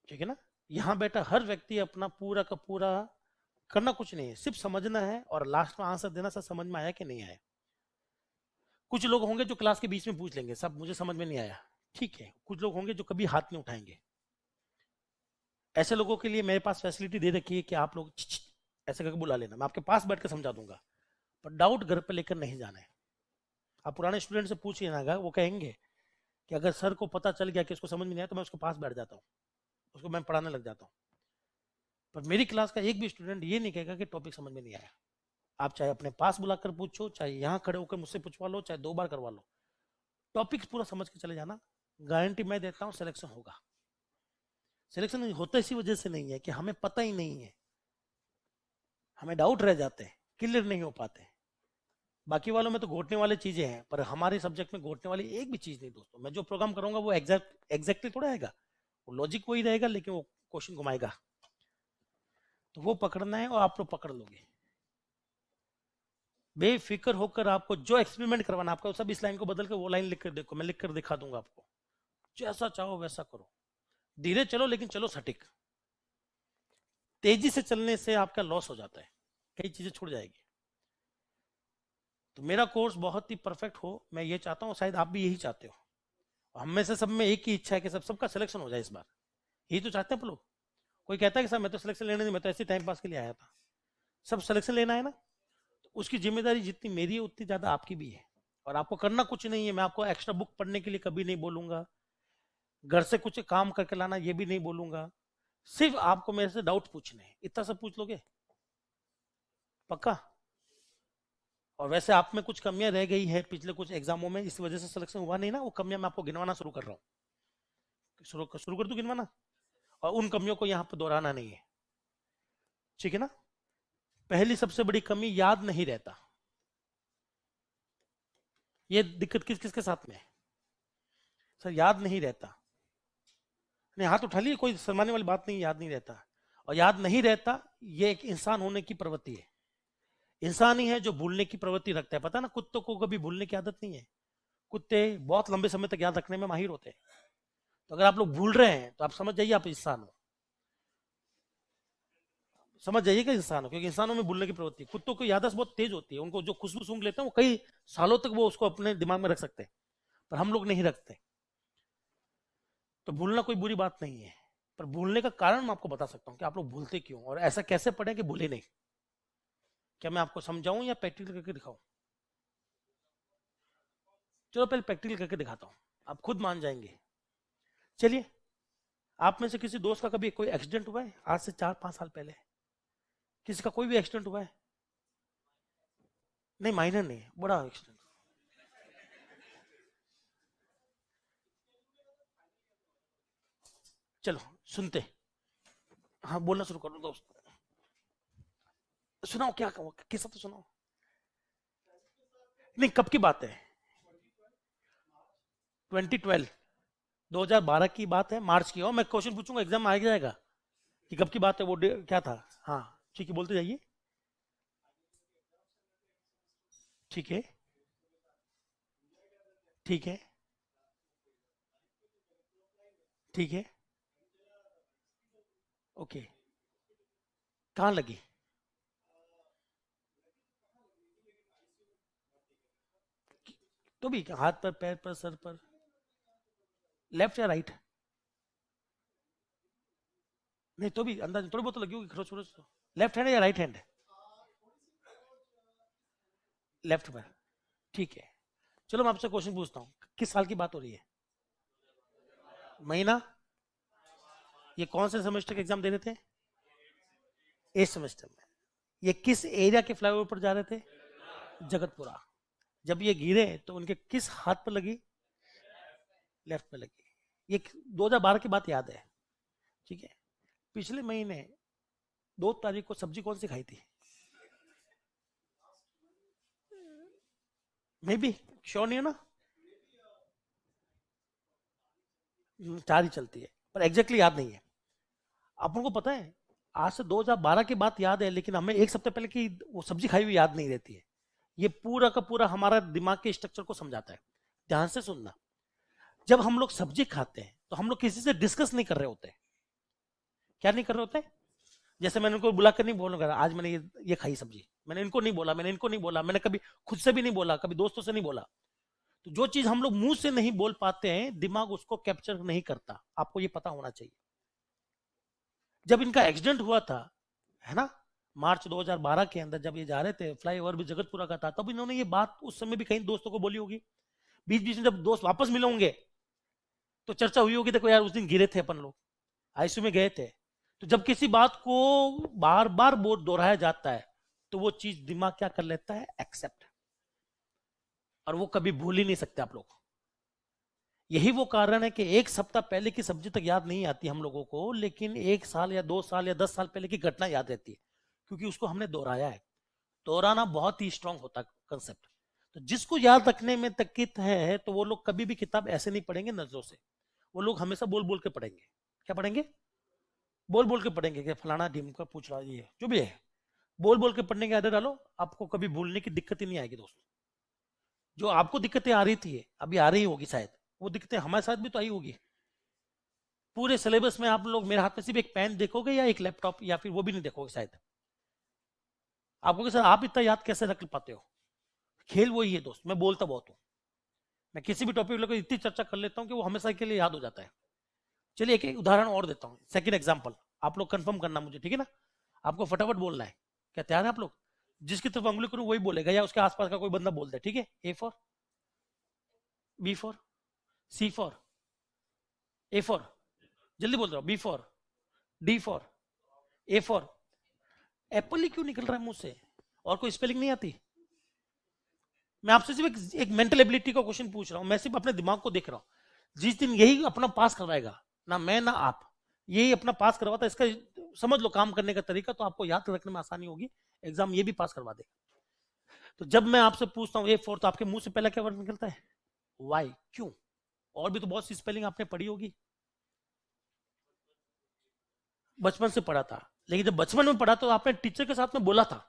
ठीक है ना। यहां बैठा हर व्यक्ति अपना पूरा का पूरा करना कुछ नहीं है, सिर्फ समझना है और लास्ट में आंसर देना, सब समझ में आया कि नहीं आया। कुछ लोग होंगे जो क्लास के बीच में पूछ लेंगे, सब मुझे समझ में नहीं आया, ठीक है। कुछ लोग होंगे जो कभी हाथ नहीं उठाएंगे। ऐसे लोगों के लिए मेरे पास फैसिलिटी दे रखी है कि आप लोग ऐसे करके बुला लेना, मैं आपके पास बैठ कर समझा दूंगा, पर डाउट घर पे लेकर नहीं जाना है। आप पुराने स्टूडेंट से पूछिए ना, वो कहेंगे कि अगर सर को पता चल गया कि इसको समझ में नहीं आया तो मैं उसके पास बैठ जाता हूँ, उसको मैं पढ़ाने लग जाता हूँ। पर मेरी क्लास का एक भी स्टूडेंट ये नहीं कहेगा कि टॉपिक समझ में नहीं आया। आप चाहे अपने पास बुलाकर पूछो, चाहे यहाँ खड़े होकर मुझसे पूछवा लो, चाहे 2 बार करवा लो, टॉपिक पूरा समझ के चले जाना, गारंटी मैं देता हूँ सिलेक्शन होगा। सिलेक्शन होता इसी वजह से नहीं है कि हमें पता ही नहीं है, हमें डाउट रह जाते हैं, क्लियर नहीं हो पाते। बाकी वालों में तो घोटने वाली चीजें हैं, पर हमारे सब्जेक्ट में घोटने वाली एक भी चीज नहीं दोस्तों। मैं जो प्रोग्राम करूंगा वो एग्जैक्टली थोड़ा आएगा, वो लॉजिक वही रहेगा, लेकिन वो क्वेश्चन घुमाएगा, तो वो पकड़ना है और आप लोग पकड़ लोगे। बेफिक्र होकर आपको जो एक्सपेरिमेंट करवाना, आपको सब इस लाइन को बदल कर वो लाइन लिख कर देखो, मैं लिख कर दिखा दूंगा आपको, जैसा चाहो वैसा करो। धीरे चलो लेकिन चलो सटीक। तेजी से चलने से आपका लॉस हो जाता है, कई चीजें छूट जाएगी। तो मेरा कोर्स बहुत ही परफेक्ट हो, मैं ये चाहता हूँ, शायद आप भी यही चाहते हो। हम में से सब में एक ही इच्छा है कि सबका सिलेक्शन हो जाए इस बार, यही तो चाहते हैं लोग। कोई कहता है कि सर मैं तो सिलेक्शन लेने नहीं, मैं तो ऐसे टाइम पास के लिए आया था। सब सिलेक्शन लेना है ना, तो उसकी जिम्मेदारी जितनी मेरी है उतनी ज्यादा आपकी भी है। और आपको करना कुछ नहीं है, मैं आपको एक्स्ट्रा बुक पढ़ने के लिए कभी नहीं बोलूंगा, घर से कुछ काम करके लाना ये भी नहीं बोलूंगा, सिर्फ आपको मेरे से डाउट पूछने हैं, इतना सब पूछ लोगे पक्का। और वैसे आप में कुछ कमियां रह गई है पिछले कुछ एग्जामों में, इस वजह से सिलेक्शन हुआ नहीं ना, वो कमियां मैं आपको गिनवाना शुरू कर रहा हूँ, शुरू कर दूं गिनवाना, और उन कमियों को यहाँ पर दोहराना नहीं है, ठीक है ना। पहली सबसे बड़ी कमी, याद नहीं रहता। ये दिक्कत किस किस के साथ में है? सर याद नहीं रहता, नहीं हाथ उठा लिए, कोई शर्माने वाली बात नहीं, याद नहीं रहता। और याद नहीं रहता ये एक इंसान होने की प्रवृत्ति है। इंसान ही है जो भूलने की प्रवृत्ति रखता है, पता ना, कुत्तों को कभी भूलने की आदत नहीं है, कुत्ते बहुत लंबे समय तक याद रखने में माहिर होते हैं। तो अगर आप लोग भूल रहे हैं तो आप समझ जाइए आप इंसान हो, समझ जाइए कि इंसान हो, क्योंकि इंसानों में भूलने की प्रवृत्ति, कुत्तों की याददाश्त बहुत तेज होती है, उनको जो खुशबू सूंघ लेते हैं वो कई सालों तक वो उसको अपने दिमाग में रख सकते हैं, पर हम लोग नहीं रखते। तो भूलना कोई बुरी बात नहीं है, पर भूलने का कारण मैं आपको बता सकता हूँ कि आप लोग भूलते क्यों और ऐसा कैसे पढ़े कि भूले नहीं। क्या मैं आपको समझाऊं या प्रैक्टिकल करके दिखाऊं? चलो पहले प्रैक्टिकल करके दिखाता हूं, आप खुद मान जाएंगे। चलिए, आप में से किसी दोस्त का कभी कोई एक्सीडेंट हुआ है आज से 4-5 साल पहले? किसी का कोई भी एक्सीडेंट हुआ है? नहीं, माइनर नहीं, बड़ा एक्सीडेंट। चलो सुनते, हाँ बोलना शुरू करो दोस्त, सुनाओ क्या किस्सा तो सुनाओ। नहीं, कब की बात है? 2012, 2012 की बात है, मार्च की। और मैं क्वेश्चन पूछूंगा, एग्जाम आ जाएगा कि कब की बात है, वो क्या था। हाँ ठीक है, बोलते जाइए। ठीक है, ठीक है, ठीक है। ओके, कहाँ लगी? तो भी हाथ पर, पैर पर, सर पर, लेफ्ट या राइट, नहीं तो भी अंदाज थोड़ी बहुत लगी होगी खरोच खरोच तो। लेफ्ट हैंड या राइट हैंड? लेफ्ट में, ठीक है। चलो मैं आपसे क्वेश्चन पूछता हूँ, किस साल की बात हो रही है? महीना? ये कौन से सेमेस्टर के एग्जाम दे रहे थे? 8 सेमेस्टर में। ये किस एरिया के फ्लाईओवर पर जा रहे थे? जगतपुरा। जब ये गिरे तो उनके किस हाथ पर लगी? लेफ्ट में लगी। ये 2012 की बात याद है, ठीक है। पिछले महीने 2 तारीख को सब्जी कौन सी खाई थी? मे बी श्योर नहीं है ना, 4 ही चलती है, पर एग्जैक्टली याद नहीं है। आप लोगों को पता है आज से 2012 की बात याद है, लेकिन हमें एक सप्ताह पहले की वो सब्जी खाई हुई याद नहीं रहती है। ये पूरा का पूरा हमारा दिमाग के स्ट्रक्चर को समझाता है। ध्यान से सुनना, जब हम लोग सब्जी खाते हैं तो हम लोग किसी से डिस्कस नहीं कर रहे होते। क्या नहीं कर रहे होते? जैसे मैंने उनको बुलाकर नहीं बोलूंगा आज मैंने ये खाई सब्जी, मैंने इनको नहीं बोला, मैंने इनको नहीं बोला, मैंने कभी खुद से भी नहीं बोला, कभी दोस्तों से नहीं बोला। तो जो चीज हम लोग मुंह से नहीं बोल पाते हैं, दिमाग उसको कैप्चर नहीं करता। आपको ये पता होना चाहिए। जब इनका एक्सीडेंट हुआ था, है ना, मार्च 2012 के अंदर, जब ये जा रहे थे, फ्लाईओवर भी जगतपुरा का था, तब इन्होंने ये बात उस समय भी कहीं दोस्तों को बोली होगी। बीच बीच में जब दोस्त वापस मिले होंगे तो चर्चा हुई होगी, देखो यार उस दिन गिरे थे अपन लोग, आईसीयू में गए थे। तो जब किसी बात को बार बार दोहराया जाता है तो वो चीज दिमाग क्या कर लेता है? एक्सेप्ट। और वो कभी भूल ही नहीं सकते आप लोग। यही वो कारण है कि 1 सप्ताह पहले की सब्जी तक याद नहीं आती हम लोगों को, लेकिन 1 साल या 2 साल या 10 साल पहले की घटना याद रहती है, क्योंकि उसको हमने दोहराया है। दोहराना बहुत ही स्ट्रांग होता है कंसेप्ट। तो जिसको याद रखने में तकित है तो वो लोग कभी भी किताब ऐसे नहीं पढ़ेंगे नजरों से, वो लोग हमेशा बोल बोल के पढ़ेंगे। क्या पढ़ेंगे? बोल बोल के पढ़ेंगे कि फलाना टीम का पूछ रहा है, ये जो भी है बोल बोल के पढ़ने की आदत डालो, आपको कभी भूलने की दिक्कत ही नहीं आएगी दोस्तों। जो आपको दिक्कतें आ रही थी, अभी आ रही होगी शायद, वो दिक्कतें हमारे साथ भी तो आई होगी। पूरे सिलेबस में आप लोग मेरे हाथ में सिर्फ एक पेन देखोगे या एक लैपटॉप, या फिर वो भी नहीं देखोगे शायद। आपको सर आप इतना याद कैसे रख पाते हो? खेल वही है दोस्त, मैं बोलता बहुत हूँ। मैं किसी भी टॉपिक लेकर इतनी चर्चा कर लेता हूँ कि वो हमेशा के लिए याद हो जाता है। चलिए एक उदाहरण और देता हूँ, सेकंड एग्जांपल, आप लोग कंफर्म करना मुझे, ठीक है ना? आपको फटाफट बोलना है। क्या तैयार है आप लोग? जिसकी तरफ उंगली करूँ वही बोलेगा, या उसके आसपास का कोई बंदा बोल दे, ठीक है? A for, B for, C for, A for, जल्दी बोल रहा हूँ, B for, D for, A for. Apple ही क्यों निकल रहा है मुंह से? और कोई स्पेलिंग नहीं आती? मैं आपसे सिर्फ एक मेंटल एबिलिटी का क्वेश्चन पूछ रहा हूं, मैं सिर्फ अपने दिमाग को देख रहा हूं। जिस दिन यही अपना पास करवाएगा, ना मैं ना आप, यही अपना पास करवाता, इसका समझ लो काम करने का तरीका, तो आपको याद रखने में आसानी होगी, एग्जाम ये भी पास करवा देगा। तो जब मैं आपसे पूछता हूँ A4, तो आपके मुंह से पहला क्या वर्ड निकलता है? वाई। क्यों? और भी तो बहुत सी स्पेलिंग आपने पढ़ी होगी, बचपन से पढ़ा था, लेकिन जब बचपन में पढ़ा तो आपने टीचर के साथ में बोला था,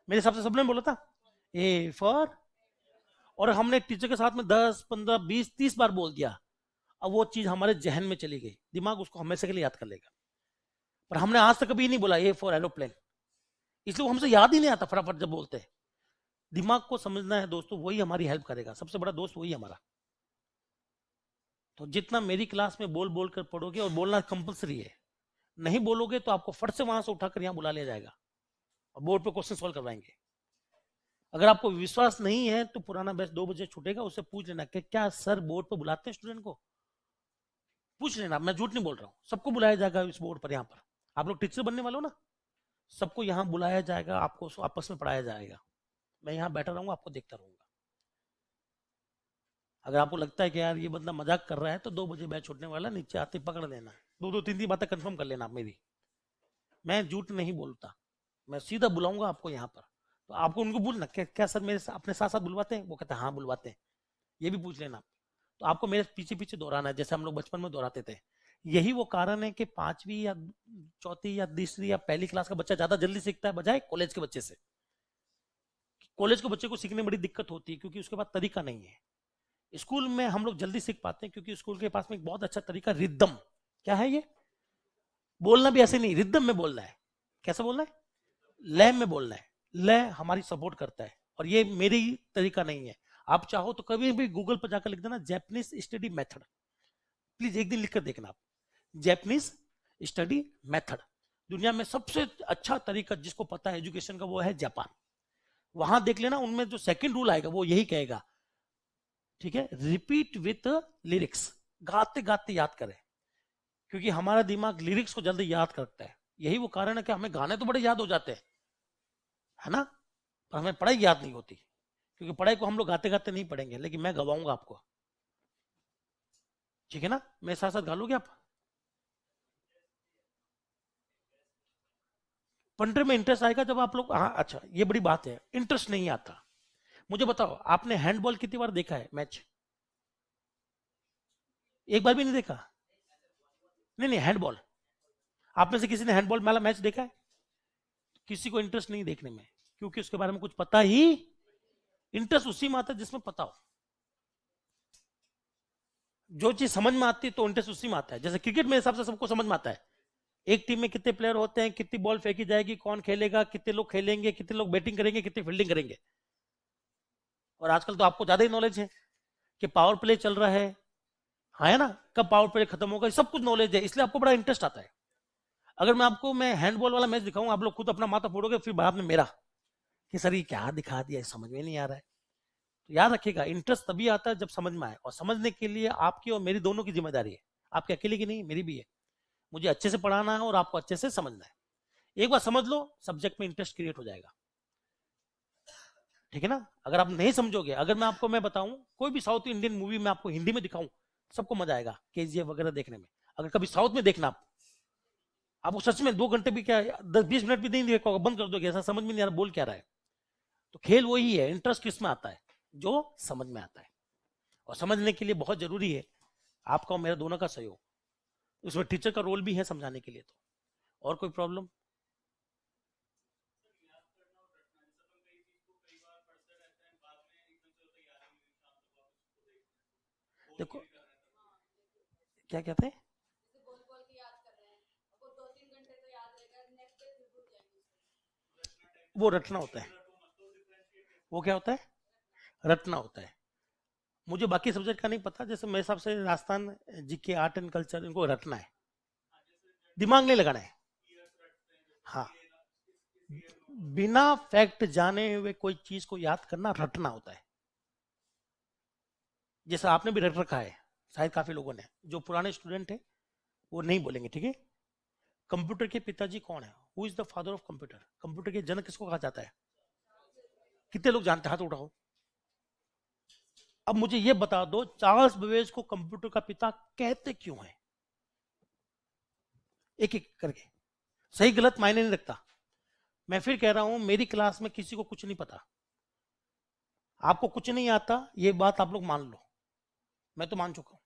मेरे हिसाब से सबने बोला था A फॉर, और हमने टीचर के साथ में 10, 15, 20, 30 बार बोल दिया। अब वो चीज हमारे जहन में चली गई, दिमाग उसको हमेशा के लिए याद कर लेगा। पर हमने आज तक कभी नहीं बोला A फॉर एरोप्लेन, इसलिए वो हमसे याद ही नहीं आता फटाफट जब बोलते हैं। दिमाग को समझना है दोस्तों, वही हमारी हेल्प करेगा, सबसे बड़ा दोस्त वही हमारा। तो जितना मेरी क्लास में बोल बोल कर पढ़ोगे, और बोलना कंपलसरी है, नहीं बोलोगे तो आपको फट से वहां से उठाकर यहां बुला लिया जाएगा और बोर्ड पे क्वेश्चन सॉल्व करवाएंगे। अगर आपको विश्वास नहीं है तो पुराना बैच 2 बजे छूटेगा, उससे पूछ लेना कि क्या सर बोर्ड पर बुलाते हैं स्टूडेंट को? पूछ लेना, मैं झूठ नहीं बोल रहा हूँ, सबको बुलाया जाएगा इस बोर्ड पर। यहाँ पर आप लोग टीचर बनने वाले हो ना, सबको यहाँ बुलाया जाएगा, आपको आपस में पढ़ाया जाएगा। मैं यहाँ बैठा रहूंगा, आपको देखता रहूंगा। अगर आपको लगता है कि यार ये बंदा मजाक कर रहा है, तो 2 बजे बैच छूटने वाला, नीचे आते पकड़ लेना, 2-2, 3-3 बातें कंफर्म कर लेना आप मेरी। मैं झूठ नहीं बोलता, मैं सीधा बुलाऊंगा आपको यहाँ पर। तो आपको उनको बोलना क्या सर मेरे अपने साथ साथ बुलवाते हैं? वो कहते हैं हाँ बुलवाते हैं, ये भी पूछ लेना। तो आपको मेरे पीछे पीछे दोहराना है, जैसे हम लोग बचपन में दोहराते थे। यही वो कारण है कि 5वीं या 4थी या तीसरी या पहली क्लास का बच्चा ज्यादा जल्दी सीखता है बजाय कॉलेज के बच्चे से। कॉलेज के बच्चे को सीखने में बड़ी दिक्कत होती है, क्योंकि उसके पास तरीका नहीं है। स्कूल में हम लोग जल्दी सीख पाते हैं, क्योंकि स्कूल के पास में एक बहुत अच्छा तरीका, रिदम। क्या है ये? बोलना भी ऐसे नहीं, रिदम में बोलना है। कैसे बोलना है? लय में बोलना है। लय हमारी सपोर्ट करता है, और ये मेरी तरीका नहीं है। आप चाहो तो कभी भी गूगल पर जाकर लिख देना जैपनीज स्टडी मेथड, प्लीज एक दिन लिखकर देखना आप, जैपनीज स्टडी मेथड। दुनिया में सबसे अच्छा तरीका जिसको पता है एजुकेशन का वो है जापान। वहां देख लेना, उनमें जो सेकंड रूल आएगा वो यही कहेगा, ठीक है, रिपीट विथ लिरिक्स, गाते गाते याद करें, क्योंकि हमारा दिमाग लिरिक्स को जल्दी याद करता है। यही वो कारण है कि हमें गाने तो बड़े याद हो जाते हैं, है ना, पर हमें पढ़ाई याद नहीं होती, क्योंकि पढ़ाई को हम लोग गाते गाते नहीं पढ़ेंगे, लेकिन मैं गवाऊंगा आपको, ठीक है ना, मेरे साथ साथ गा लोगे आप। पंड्रे में इंटरेस्ट आएगा जब आप लोग, हाँ अच्छा ये बड़ी बात है, इंटरेस्ट नहीं आता। मुझे बताओ, आपने हैंडबॉल कितनी बार देखा है मैच? एक बार भी नहीं देखा? नहीं नहीं, हैंडबॉल, आप में से किसी ने हैंडबॉल वाला मैच देखा है? किसी को इंटरेस्ट नहीं देखने में, क्योंकि उसके बारे में कुछ पता ही, इंटरेस्ट उसी में आता है जिसमें पता हो। जो चीज समझ में आती है तो इंटरेस्ट उसी में आता है। जैसे क्रिकेट मेरे हिसाब से सबको समझ में आता है, एक टीम में कितने प्लेयर होते हैं, कितनी बॉल फेंकी जाएगी, कौन खेलेगा, कितने लोग खेलेंगे, कितने लोग बैटिंग करेंगे, कितनी फील्डिंग करेंगे। और आजकल तो आपको ज्यादा ही नॉलेज है कि पावर प्ले चल रहा है, हाँ है ना, कब पावर प्ले खत्म होगा, सब कुछ नॉलेज है, इसलिए आपको बड़ा इंटरेस्ट आता है। अगर मैं हैंडबॉल वाला मैच दिखाऊं, आप लोग खुद अपना माथा फोड़ोगे, फिर बाद में मेरा कि सर ये क्या दिखा दिया, समझ में नहीं आ रहा है। तो याद रखिएगा, इंटरेस्ट तभी आता है जब समझ में आए, और समझने के लिए आपकी और मेरी दोनों की जिम्मेदारी है, आपके अकेले की नहीं, मेरी भी है। मुझे अच्छे से पढ़ाना है और आपको अच्छे से समझना है। एक बार समझ लो, सब्जेक्ट में इंटरेस्ट क्रिएट हो जाएगा, ठीक है ना। अगर आप नहीं समझोगे, अगर मैं बताऊं कोई भी साउथ इंडियन मूवी में आपको हिंदी में दिखाऊं, सबको मजा आएगा, केजीएफ वगैरह देखने में। अगर कभी साउथ में देखना आपको सच में 2 घंटे भी क्या, 10-20 मिनट भी नहीं देखोगे, बंद कर दोगे, ऐसा समझ में नहीं आ रहा बोल क्या रहा है। तो खेल वही है, इंटरेस्ट किस में आता है, जो समझ में आता है। और समझने के लिए बहुत जरूरी है आपका और मेरा दोनों का सहयोग, उसमें टीचर का रोल भी है समझाने के लिए। तो और कोई प्रॉब्लम? देखो क्या कहते हैं, वो रटना होता है। वो क्या होता है? रटना होता है। मुझे बाकी सब्जेक्ट का नहीं पता, जैसे मेरे हिसाब से Rajasthan GK art and culture, इनको रटना है, दिमाग नहीं लगाना है। हाँ, बिना फैक्ट जाने हुए कोई चीज को याद करना रटना होता है। जैसे आपने भी रट रखा है शायद, काफी लोगों ने, जो पुराने स्टूडेंट है वो नहीं बोलेंगे, ठीक है। कंप्यूटर के पिताजी कौन है? Who is the father of computer? Computer के जनक किसको कहा जाता है? कितने लोग जानते हैं? हाथ उठाओ। अब मुझे ये बता दो, चार्ल्स बेबेज को कंप्यूटर का पिता कहते क्यों है? एक एक करके, सही गलत मायने नहीं रखता। मैं फिर कह रहा हूं, मेरी क्लास में किसी को कुछ नहीं पता, आपको कुछ नहीं आता, ये बात आप लोग मान लो, मैं तो मान चुका हूं।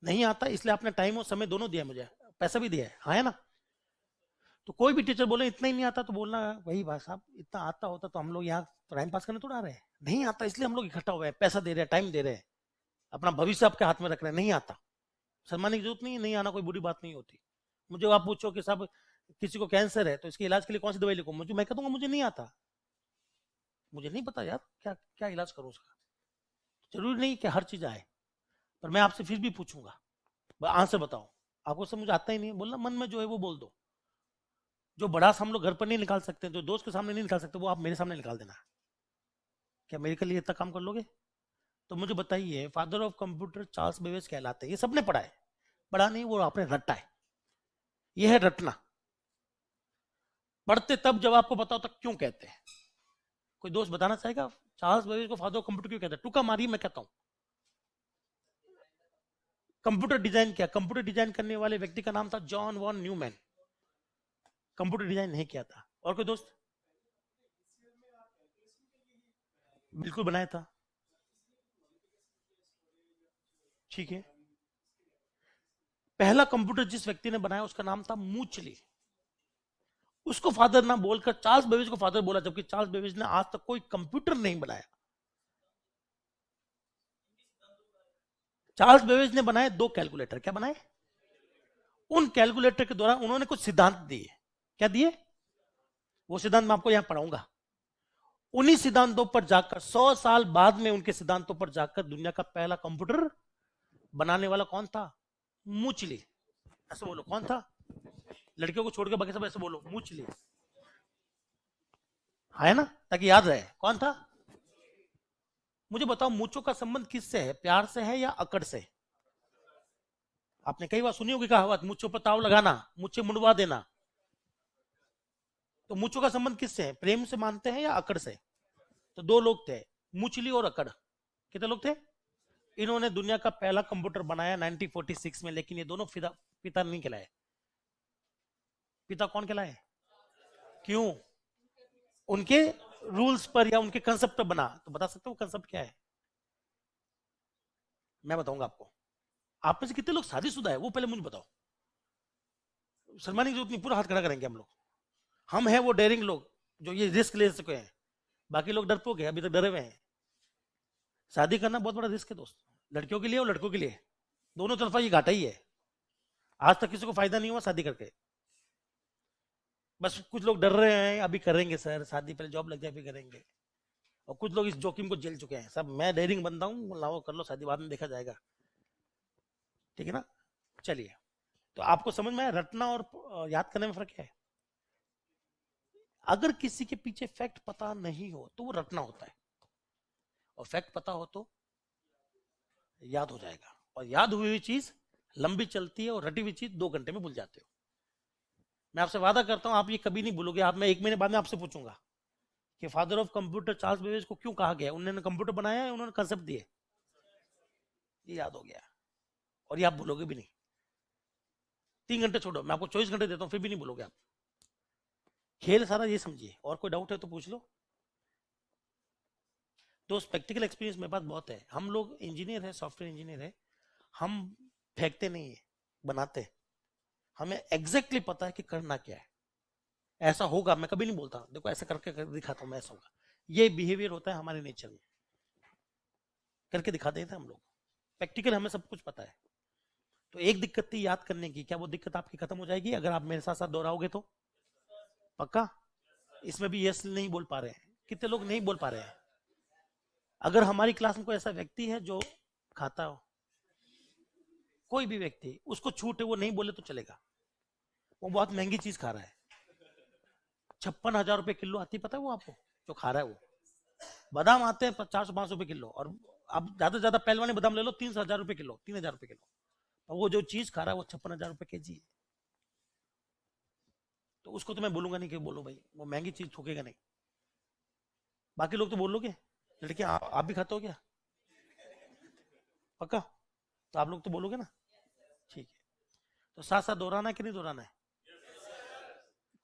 नहीं आता, इसलिए आपने टाइम और समय दोनों दिया मुझे, पैसा भी दिया है, हाँ है ना। तो कोई भी टीचर बोले इतना ही नहीं आता, तो बोलना वही भाई साहब, इतना आता होता तो हम लोग यहाँ टाइम पास करने थोड़ा आ रहे हैं। नहीं आता इसलिए हम लोग इकट्ठा हुए हैं, पैसा दे रहे हैं, टाइम दे रहे हैं, अपना भविष्य आपके हाथ में रख रहे हैं। नहीं आता, शर्माने की जरूरत नहीं है, नहीं आना कोई बुरी बात नहीं होती। मुझे आप पूछो कि साहब किसी को कैंसर है तो इसके इलाज के लिए कौन सी दवाई लिखूं, मैं कह दूंगा मुझे नहीं आता, मुझे नहीं पता यार, क्या क्या इलाज करूं उसका। जरूरी नहीं कि हर चीज आए, पर मैं आपसे फिर भी पूछूंगा, आंसर बताओ। आपको सब मुझे आता ही नहीं, बोलना मन में जो है वो बोल दो। जो बड़ा हम लोग घर पर नहीं निकाल सकते, जो दोस्त के सामने नहीं निकाल सकते, वो आप मेरे सामने निकाल देना। क्या मेरे के लिए इतना काम कर लोगे? तो मुझे बताइए, father of computer Charles Babbage कहलाते हैं, ये सबने पढ़ा है, पढ़ा नहीं वो आपने रटा है, ये है रटना। पढ़ते तब जब आपको बताओ तक क्यों कहते हैं। कोई दोस्त बताना चाहेगा चार्ल्स बेबेज को फादर ऑफ कंप्यूटर क्यों कहते हैं? टुका मारिए, मैं कहता हूं कंप्यूटर डिजाइन किया, कंप्यूटर डिजाइन करने वाले व्यक्ति का नाम था John von Neumann, computer design नहीं किया था। और कोई दोस्त? बिल्कुल बनाया था, ठीक है। पहला कंप्यूटर जिस व्यक्ति ने बनाया उसका नाम था मूचली, उसको फादर ना बोलकर चार्ल्स बेबेज को फादर बोला, जबकि चार्ल्स बेबेज ने आज तक कोई कंप्यूटर नहीं बनाया। चार्ल्स बेबेज ने बनाए 2 कैलकुलेटर, क्या बनाए? उन कैलकुलेटर के द्वारा उन्होंने कुछ सिद्धांत दिए। क्या दिए? वो सिद्धांत मैं आपको यहां पढ़ाऊंगा। उन्हीं सिद्धांतों पर जाकर 100 साल बाद में उनके सिद्धांतों पर जाकर दुनिया का पहला कंप्यूटर बनाने वाला कौन था? मुचली। ऐसे बोलो, कौन था? लड़कियों को छोड़ के बाकी सब ऐसे बोलो, मुचली। है ना, ताकि याद रहे कौन था। मुझे बताओ, मूंछों का संबंध किससे है? प्यार से है या अकड़ से? आपने कई बार सुनी होगी कहावत, मूंछों पर ताव लगाना, मुझे मुंडवा देना। तो मूंछों का संबंध किससे है? प्रेम से मानते हैं या अकड़ से? तो दो लोग थे, मुचली और अकड़। कितने लोग थे? इन्होंने दुनिया का पहला कंप्यूटर बनाया 1946 में, लेकिन ये दोनों पिता नहीं कहलाए। पिता कौन कहलाए? क्यों? उनके रूल्स पर या उनके कंसेप्ट पर बना। तो बता सकते हो कंसेप्ट क्या है? मैं बताऊंगा आपको। आप में से कितने लोग शादीशुदा है वो पहले मुझे बताओ। शर्माने की जरूरत नहीं, पूरा हाथ खड़ा करेंगे हम लोग। हम हैं वो डेयरिंग लोग जो ये रिस्क ले सके हैं। बाकी लोग डरपोक है, अभी तक डरे हुए हैं। शादी करना बहुत बड़ा रिस्क है दोस्त, लड़कियों के लिए और लड़कों के लिए, दोनों तरफा ये घाटा ही है। आज तक किसी को फायदा नहीं हुआ शादी करके। बस कुछ लोग डर रहे हैं, अभी करेंगे सर शादी, पहले जॉब लग जाए फिर करेंगे। और कुछ लोग इस जोखिम को झेल चुके हैं, सब मैं डेयरिंग बनता हूँ, लाओ कर लो शादी, बाद में देखा जाएगा। ठीक है ना? चलिए, तो आपको समझ में आया रटना और याद करने में फर्क क्या है? अगर किसी के पीछे फैक्ट पता नहीं हो तो वो रटना होता है, और फैक्ट पता हो तो याद हो जाएगा। और याद हुई हुई चीज लंबी चलती है, और रटी हुई चीज 2 घंटे में भूल जाते हो। मैं आपसे वादा करता हूं आप ये कभी नहीं भूलोगे। आप, मैं 1 महीने बाद में आपसे पूछूंगा कि father of computer Charles Babbage को क्यों कहा गया, उन्होंने कंप्यूटर बनाया है, उन्होंने कंसेप्ट दिए। ये याद हो गया, और ये आप भूलोगे भी नहीं। 3 घंटे छोड़ो, मैं आपको 24 घंटे देता हूं, फिर भी नहीं भूलोगे आप। खेल सारा ये समझिए। और कोई डाउट है तो पूछ लो। तो प्रैक्टिकल एक्सपीरियंस मेरे पास बहुत है। हम लोग इंजीनियर है, सॉफ्टवेयर इंजीनियर है, हम फेंकते नहीं है, बनाते। हमें एग्जैक्टली पता है कि करना क्या है। ऐसा होगा मैं कभी नहीं बोलता, देखो ऐसा करके दिखाता हूँ मैं, ऐसा होगा। ये बिहेवियर होता है हमारे नेचर में, करके दिखा देते हैं हम लोग। प्रैक्टिकल हमें सब कुछ पता है। तो एक दिक्कत थी याद करने की, क्या वो दिक्कत आपकी खत्म हो जाएगी अगर आप मेरे साथ साथ दोहराओगे तो? पक्का? इसमें भी यस नहीं बोल पा रहे हैं, कितने लोग नहीं बोल पा रहे हैं? अगर हमारी क्लास में कोई ऐसा व्यक्ति है जो खाता हो, कोई भी व्यक्ति, उसको छूट है, वो नहीं बोले तो चलेगा, वो बहुत महंगी चीज खा रहा है। 56,000 रुपए किलो आती, पता है वो आपको, जो खा रहा है वो। बादाम आते हैं 400-500 रुपए किलो, और आप ज्यादा से ज्यादा पहलवानी बादाम ले लो 3,000 रुपए किलो, 3,000 रुपए किलो। और वो जो चीज खा रहा है वो 56,000 रुपए केजी है। तो उसको तो मैं बोलूंगा नहीं कि बोलो भाई, वो महंगी चीज ठोकेगा नहीं। बाकी लोग तो बोलोगे। लड़के आप भी खाते हो क्या? पक्का? तो आप लोग तो बोलोगे ना? ठीक है। तो साथ साथ दोहराना है कि नहीं दोहराना है?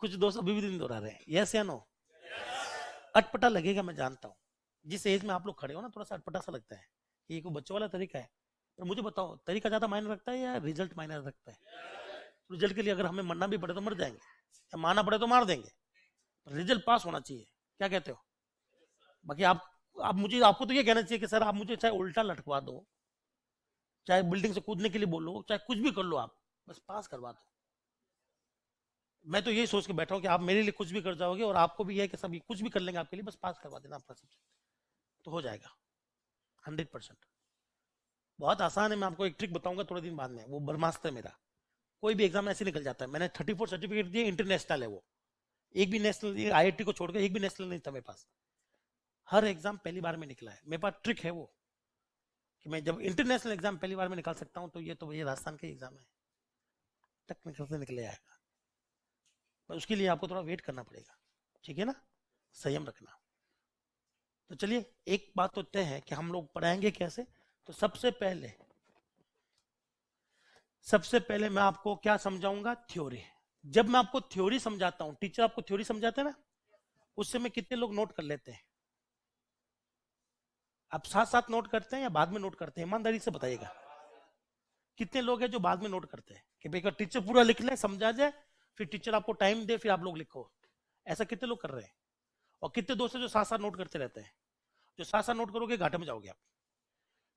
कुछ दोस्त अभी भी नहीं दोहरा रहे हैं, यस या नो? अटपटा लगेगा, मैं जानता हूँ। जिस एज में आप लोग खड़े हो ना, थोड़ा सा अटपटा सा लगता है। ये कोई बच्चों वाला तरीका है। पर मुझे बताओ, तरीका ज्यादा मायने रखता है या रिजल्ट मायने रखता है? रिजल्ट के लिए अगर हमें मरना भी पड़े तो मर जाएंगे, या मारना पड़े तो मार देंगे, रिजल्ट पास होना चाहिए। क्या कहते हो? बाकी आप मुझे, आपको तो ये कहना चाहिए कि सर आप मुझे चाहे उल्टा लटकवा दो, चाहे बिल्डिंग से कूदने के लिए बोलो, चाहे कुछ भी कर लो, आप बस पास करवा दो। मैं तो यही सोच के बैठा हूँ कि आप मेरे लिए कुछ भी कर जाओगे, और आपको भी है कि सब कुछ भी कर लेंगे आपके लिए, बस पास करवा देना आपका सब्जेक्ट, तो हो जाएगा 100%। बहुत आसान है। मैं आपको एक ट्रिक बताऊंगा थोड़े दिन बाद में, वो ब्रह्मास्त्र है मेरा। कोई भी एग्जाम ऐसे निकल जाता है। मैंने 34 सर्टिफिकेट दिए, इंटरनेशनल है वो। एक भी नेशनल, आईआईटी को छोड़कर एक भी नेशनल नहीं था मेरे पास। हर एग्जाम पहली बार में निकला है। मेरे पास ट्रिक है वो, कि मैं जब इंटरनेशनल एग्जाम पहली बार में निकाल सकता हूँ, तो ये राजस्थान का एग्जाम है, टेक्निकल से निकले आएगा। पर उसके लिए आपको थोड़ा वेट करना पड़ेगा, ठीक है ना? संयम रखना। तो चलिए, एक बात तो तय है कि हम लोग पढ़ाएंगे कैसे। तो सबसे पहले मैं आपको क्या समझाऊंगा? थ्योरी। जब मैं आपको थ्योरी समझाता हूं, टीचर आपको थ्योरी समझाते हैं ना, उस समय कितने लोग नोट कर लेते हैं? आप साथ साथ नोट करते हैं या बाद में नोट करते हैं? ईमानदारी से बताइएगा। कितने लोग हैं जो बाद में नोट करते हैं कि भाई टीचर पूरा लिख ले, समझा जाए, फिर टीचर आपको टाइम दे, फिर आप लोग लिखो? ऐसा कितने लोग कर रहे हैं? और कितने दोस्त हैं जो साथ साथ नोट करते रहते हैं? जो साथ साथ नोट करोगे घाटे में जाओगे आप।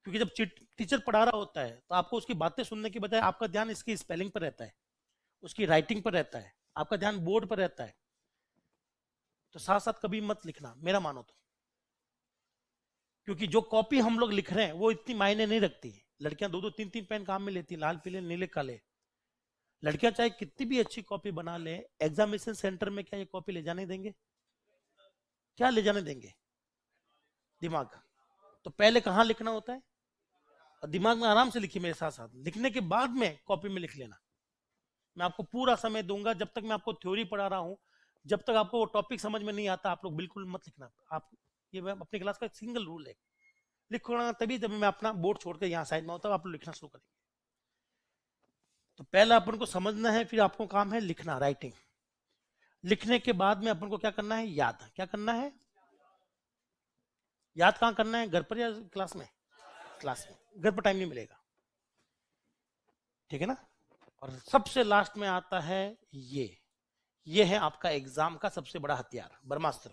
क्योंकि जब टीचर पढ़ा रहा होता है तो आपको उसकी बातें सुनने की बजाय आपका ध्यान इसकी स्पेलिंग पर रहता है, उसकी राइटिंग पर रहता है, आपका ध्यान बोर्ड पर रहता है। तो साथ साथ कभी मत लिखना, मेरा मानो तो, क्योंकि जो कॉपी हम लोग लिख रहे हैं वो इतनी मायने नहीं रखती है। लड़कियां 2-2 3-3 पेन काम में लेती, लाल पीले नीले काले। लड़कियां चाहे कितनी भी अच्छी कॉपी बना ले, एग्जामिनेशन सेंटर में क्या ये कॉपी ले जाने देंगे? क्या ले जाने देंगे? दिमाग। तो पहले कहाँ लिखना होता है? और दिमाग में आराम से लिखिए मेरे साथ साथ, लिखने के बाद में कॉपी में लिख लेना। मैं आपको पूरा समय दूंगा, जब तक मैं आपको थ्योरी पढ़ा रहा हूं, जब तक आपको वो टॉपिक समझ में नहीं आता आप लोग बिल्कुल मत लिखना। आप, ये मैं अपनी क्लास का एक सिंगल रूल है, लिखना तभी जब मैं अपना बोर्ड छोड़ के यहाँ साइड में होता हूँ, आप लोग लिखना शुरू करेंगे। तो पहले अपन को समझना है, फिर आपको काम है लिखना, राइटिंग। लिखने के बाद में अपन को क्या करना है? याद। क्या करना है? याद कहाँ करना है? घर पर या क्लास में? क्लास में। घर पर टाइम नहीं मिलेगा, ठीक है ना। और सबसे लास्ट में आता है ये है आपका एग्जाम का सबसे बड़ा हथियार, ब्रह्मास्त्र।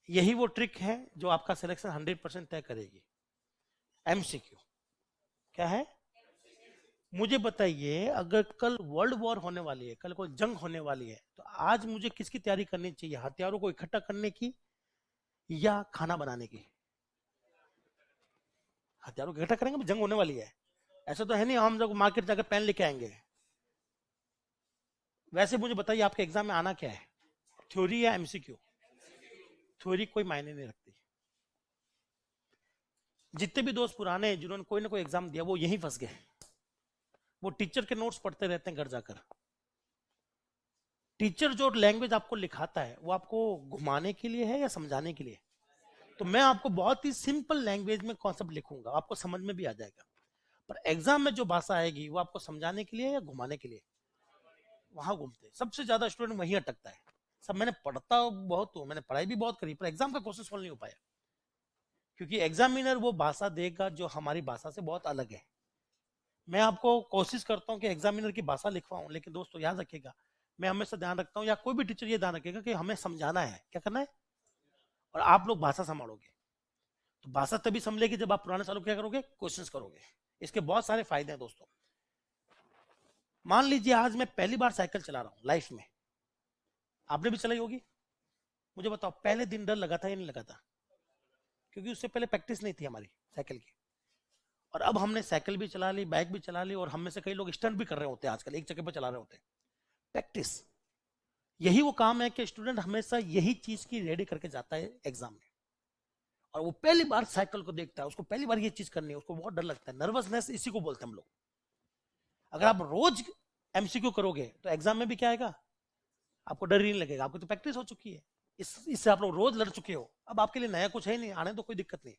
यही वो ट्रिक है जो आपका सिलेक्शन 100% तय करेगी। एमसीक्यू क्या है? मुझे बताइए, अगर कल वर्ल्ड वॉर होने वाली है, कल कोई जंग होने वाली है, तो आज मुझे किसकी तैयारी करनी चाहिए? हथियारों को इकट्ठा करने की या खाना बनाने की? हथियारों को इकट्ठा करेंगे, जंग होने वाली है। ऐसा तो है नहीं हम जब मार्केट जाकर पेन लेके आएंगे। वैसे मुझे बताइए आपके एग्जाम में आना क्या है, थ्योरी या एमसीक्यू? थ्योरी कोई मायने नहीं रखती। जितने भी दोस्त पुराने हैं जिन्होंने कोई ना कोई एग्जाम दिया, वो यहीं फंस गए। वो टीचर के नोट्स पढ़ते रहते हैं घर जाकर। टीचर जो लैंग्वेज आपको लिखाता है वो आपको घुमाने के लिए है या समझाने के लिए? तो मैं आपको बहुत ही सिंपल लैंग्वेज में कॉन्सेप्ट लिखूंगा, आपको समझ में भी आ जाएगा। पर एग्जाम में जो भाषा आएगी वो आपको समझाने के लिए या घुमाने के लिए? वहां घूमते हैं सबसे ज्यादा स्टूडेंट, वहीं अटकता है। सब मैंने पढ़ता बहुत हूँ, मैंने पढ़ाई भी बहुत करी, पर एग्जाम का क्वेश्चन सॉल्व नहीं हो पाया, क्योंकि एग्जामिनर वो भाषा देगा जो हमारी भाषा से बहुत अलग है। मैं आपको कोशिश करता हूँ कि एग्जामिनर की भाषा लिखवाऊं, लेकिन दोस्तों याद रखिएगा, मैं हमेशा ध्यान रखता हूँ, या कोई भी टीचर ये ध्यान रखेगा कि हमें समझाना है, क्या करना है, और आप लोग भाषा संभालोगे। तो भाषा तभी संभलेगी जब आप पुराने सालों क्या करोगे, क्वेश्चंस करोगे। इसके बहुत सारे फायदे हैं दोस्तों। मान लीजिए आज मैं पहली बार साइकिल चला रहा हूँ लाइफ में, आपने भी चलाई होगी। मुझे बताओ पहले दिन डर लगा था या नहीं लगा था? क्योंकि उससे पहले प्रैक्टिस नहीं थी हमारी साइकिल की। और अब हमने साइकिल भी चला ली, बाइक भी चला ली, और हम में से कई लोग स्टंट भी कर रहे होते हैं आजकल, एक जगह पर चला रहे होते हैं। प्रैक्टिस, यही वो काम है कि स्टूडेंट हमेशा यही चीज की रेडी करके जाता है एग्जाम में। और वो पहली बार साइकिल को देखता है, उसको पहली बार ये चीज करनी है, उसको बहुत डर लगता है, नर्वसनेस इसी को बोलते हैं हम लोग। अगर आप रोज एमसीक्यू करोगे तो एग्जाम में भी क्या आएगा, आपको डर ही नहीं लगेगा, आपको तो प्रैक्टिस हो चुकी है। इससे आप लोग रोज लड़ चुके हो, अब आपके लिए नया कुछ है नहीं, आने तो कोई दिक्कत नहीं।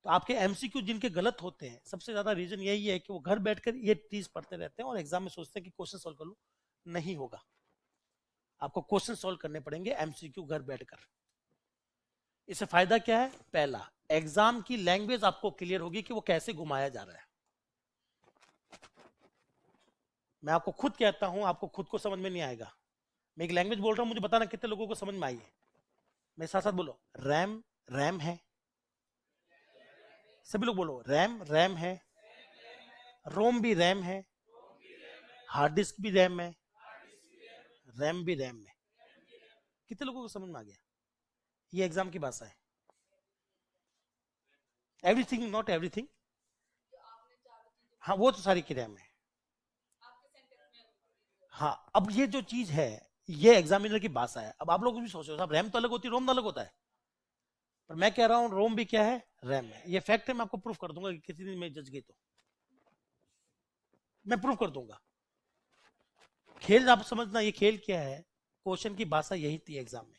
तो आपके एमसीक्यू जिनके गलत होते हैं, सबसे ज्यादा रीजन यही है कि वो घर बैठकर ये चीज पढ़ते रहते हैं और एग्जाम में सोचते हैं कि क्वेश्चन सोल्व कर लो। नहीं होगा, आपको क्वेश्चन सोल्व करने पड़ेंगे एमसीक्यू घर बैठकर। इससे फायदा क्या है? पहला, एग्जाम की लैंग्वेज आपको क्लियर होगी कि वो कैसे घुमाया जा रहा है। मैं आपको खुद कहता हूं, आपको खुद को समझ में नहीं आएगा। मैं एक लैंग्वेज बोल रहा हूं, मुझे बताना कितने लोगों को समझ में आई है। मेरे साथ साथ बोलो, रैम रैम है। सभी लोग बोलो, रैम रैम है। रोम भी रैम है, हार्ड डिस्क भी रैम है, रैम भी रैम है। कितने लोगों को समझ में आ गया? ये एग्जाम की भाषा है। एवरीथिंग नॉट एवरीथिंग, हाँ वो तो सारी की रैम है। हाँ, अब ये जो चीज है ये एग्जामिनर की भाषा है। अब आप लोग भी सोचो, साहब रैम तो अलग होती है, रोम तो अलग होता है। पर मैं कह रहा हूं रोम भी क्या है, रैम है। ये फैक्ट है, मैं आपको प्रूफ कर दूंगा कि किसी दिन मैं जज गई तो मैं प्रूफ कर दूंगा। खेल आप समझना, ये खेल क्या है, क्वेश्चन की भाषा यही थी एग्जाम में।